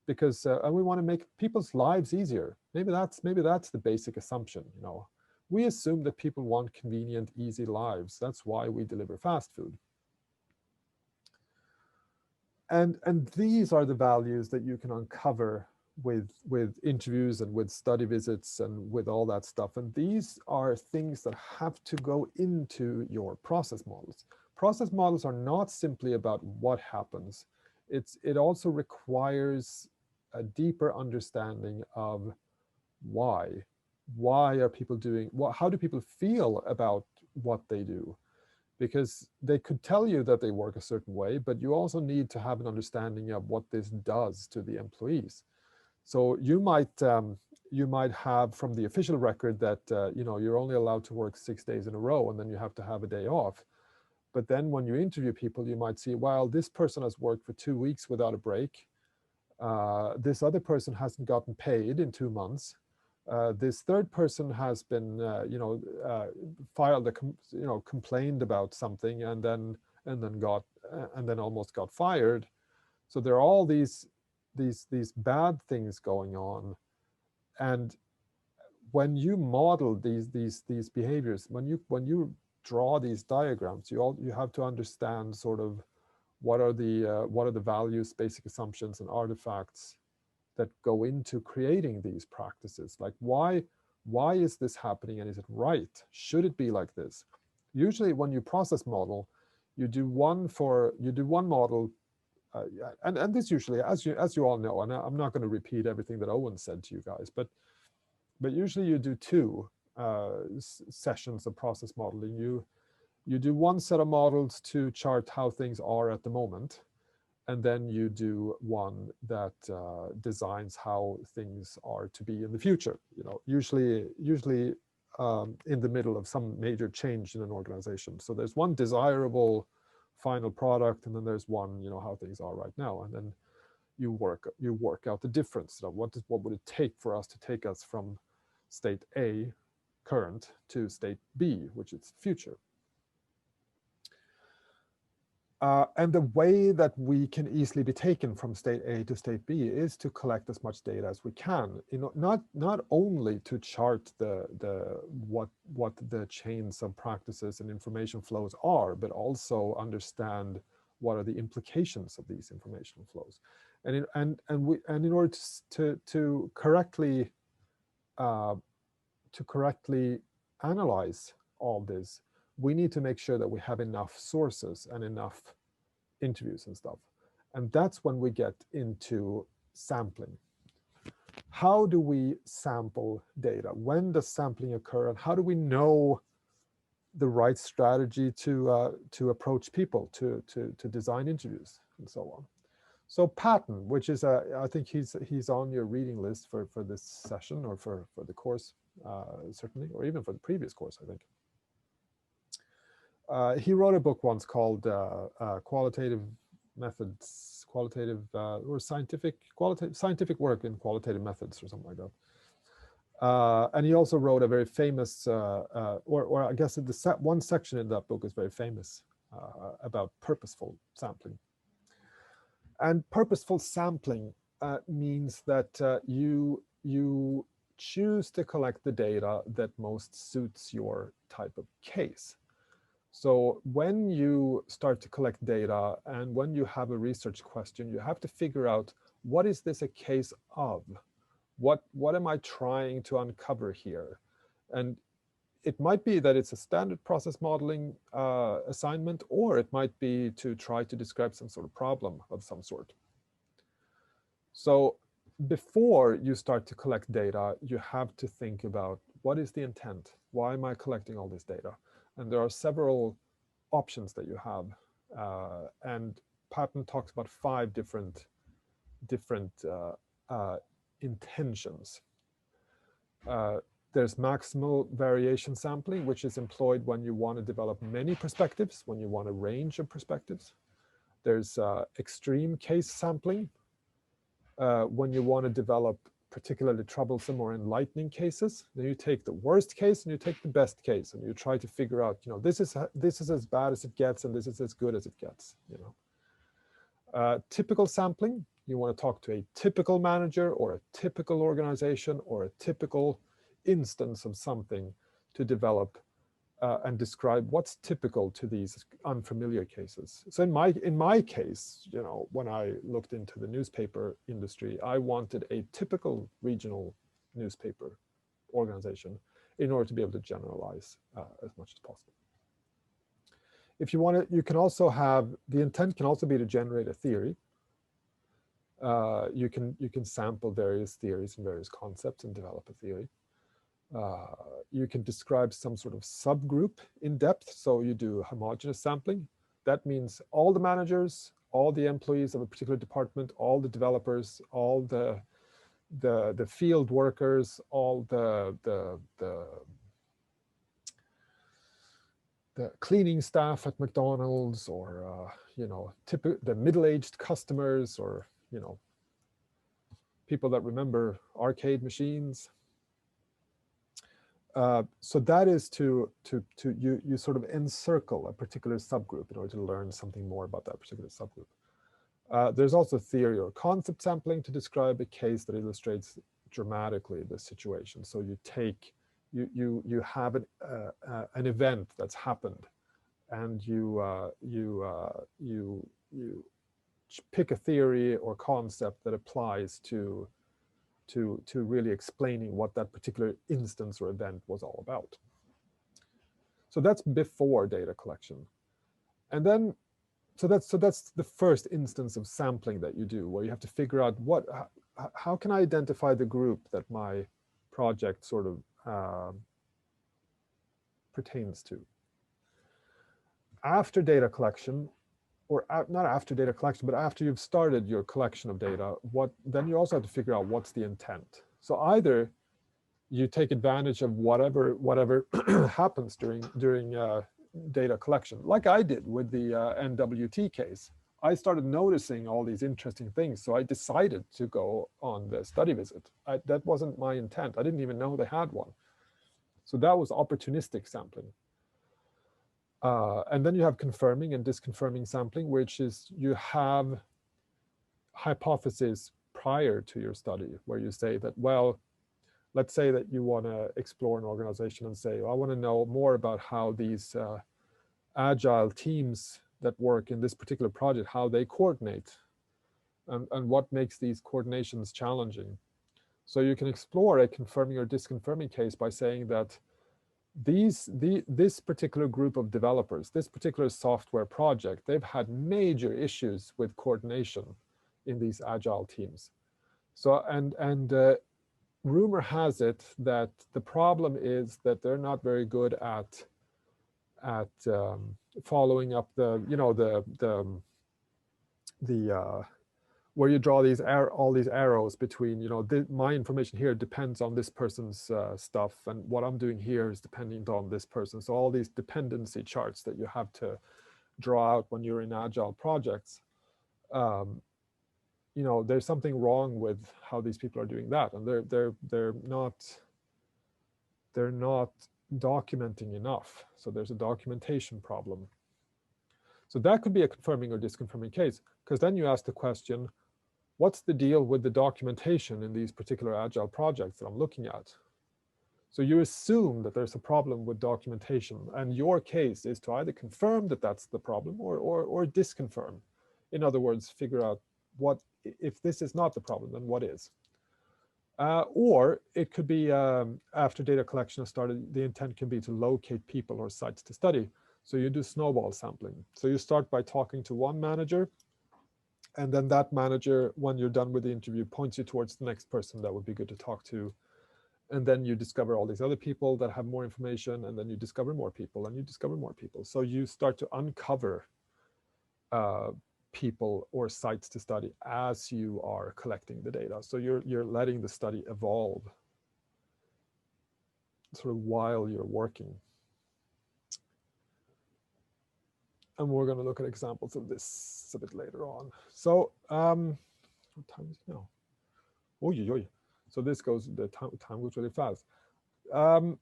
Because and we want to make people's lives easier. Maybe that's the basic assumption. We assume that people want convenient, easy lives. That's why we deliver fast food. And these are the values that you can uncover with interviews and with study visits and with all that stuff. And these are things that have to go into your process models. Process models are not simply about what happens. It also requires a deeper understanding of why. Why are people doing what? How do people feel about what they do? Because they could tell you that they work a certain way, but you also need to have an understanding of what this does to the employees. So you might have from the official record that you're only allowed to work 6 days in a row, and then you have to have a day off. But then when you interview people, you might see, well, this person has worked for 2 weeks without a break. This other person hasn't gotten paid in 2 months. This third person has been, complained about something and then almost got fired. So there are all these bad things going on, and when you model these behaviors, when you draw these diagrams, you have to understand sort of what are the values, basic assumptions, and artifacts that go into creating these practices? Like why is this happening, and is it right? Should it be like this? Usually when you process model, you do one model, and this usually, as you all know, and I'm not going to repeat everything that Owen said to you guys, but usually you do two sessions of process modeling. You do one set of models to chart how things are at the moment, and then you do one that designs how things are to be in the future. You know, usually in the middle of some major change in an organization. So there's one desirable final product, and then there's one, you know, how things are right now, and then you work out the difference. So what would it take for us to take us from state A, current, to state B, which is future. And the way that we can easily be taken from state A to state B is to collect as much data as we can. You know, not only to chart what the chains of practices and information flows are, but also understand what are the implications of these information flows. And in order to correctly analyze all this, we need to make sure that we have enough sources and enough interviews and stuff. And that's when we get into sampling. How do we sample data? When does sampling occur? And how do we know the right strategy to approach people, to design interviews, and so on? So Patton, which is I think he's on your reading list for this session, or for the course, certainly, or even for the previous course, I think. He wrote a book once called Qualitative Methods, or Scientific Work in Qualitative Methods, or something like that. And he also wrote a very famous, or I guess one section in that book is very famous about purposeful sampling. And purposeful sampling means that you choose to collect the data that most suits your type of case. So when you start to collect data, and when you have a research question, you have to figure out, what is this a case of? What am I trying to uncover here? And it might be that it's a standard process modeling assignment, or it might be to try to describe some sort of problem of some sort. So before you start to collect data, you have to think about, what is the intent? Why am I collecting all this data? And there are several options that you have. And Patton talks about 5 different intentions. There's maximal variation sampling, which is employed when you want to develop many perspectives, when you want a range of perspectives. There's extreme case sampling, when you want to develop particularly troublesome or enlightening cases. Then you take the worst case and you take the best case, and you try to figure out, you know, this is as bad as it gets, and this is as good as it gets, you know. Typical sampling, you want to talk to a typical manager, or a typical organization, or a typical instance of something, to develop and describe what's typical to these unfamiliar cases. So in my case, you know, when I looked into the newspaper industry, I wanted a typical regional newspaper organization in order to be able to generalize as much as possible. If you want to, you can also have, the intent can also be to generate a theory. You can sample various theories and various concepts and develop a theory. You can describe some sort of subgroup in depth. So you do homogenous sampling. That means all the managers, all the employees of a particular department, all the developers, all the field workers, all the cleaning staff at McDonald's, or you know, the middle-aged customers, or you know, people that remember arcade machines. So that is you sort of encircle a particular subgroup in order to learn something more about that particular subgroup. There's also theory or concept sampling to describe a case that illustrates dramatically the situation. So you have an event that's happened, and you pick a theory or concept that applies to really explaining what that particular instance or event was all about. So that's before data collection. And then, so that's the first instance of sampling that you do, where you have to figure out how can I identify the group that my project sort of pertains to. After data collection, or not after data collection, but after you've started your collection of data, then you also have to figure out what's the intent. So either you take advantage of whatever happens during data collection, like I did with the NWT case. I started noticing all these interesting things, so I decided to go on the study visit. That wasn't my intent. I didn't even know they had one. So that was opportunistic sampling. And then you have confirming and disconfirming sampling, which is you have hypotheses prior to your study, where you say that, well, let's say that you want to explore an organization and say, I want to know more about how these agile teams that work in this particular project, how they coordinate, and what makes these coordinations challenging. So you can explore a confirming or disconfirming case by saying that this particular group of developers, this particular software project, they've had major issues with coordination in these agile teams. So and rumor has it that the problem is that they're not very good at following up the where you draw all these arrows between, my information here depends on this person's stuff, and what I'm doing here is dependent on this person. So all these dependency charts that you have to draw out when you're in agile projects, there's something wrong with how these people are doing that, and they're not documenting enough. So there's a documentation problem. So that could be a confirming or disconfirming case, because then you ask the question, what's the deal with the documentation in these particular agile projects that I'm looking at? So you assume that there's a problem with documentation, and your case is to either confirm that that's the problem or disconfirm. In other words, figure out what, if this is not the problem, then what is? Or it could be after data collection has started, the intent can be to locate people or sites to study. So you do snowball sampling. So you start by talking to one manager, and then that manager, when you're done with the interview, points you towards the next person that would be good to talk to. And then you discover all these other people that have more information, and then you discover more people, and you discover more people. So you start to uncover people or sites to study as you are collecting the data. So you're letting the study evolve sort of while you're working. And we're going to look at examples of this a bit later on. So what time is it now? So this goes, the time goes really fast. I'm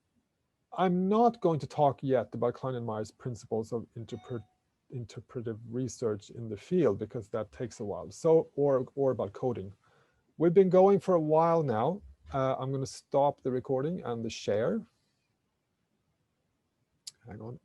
not going to talk yet about Klein and Meyer's principles of interpretive research in the field, because that takes a while. So, or about coding. We've been going for a while now. I'm going to stop the recording and the share. Hang on.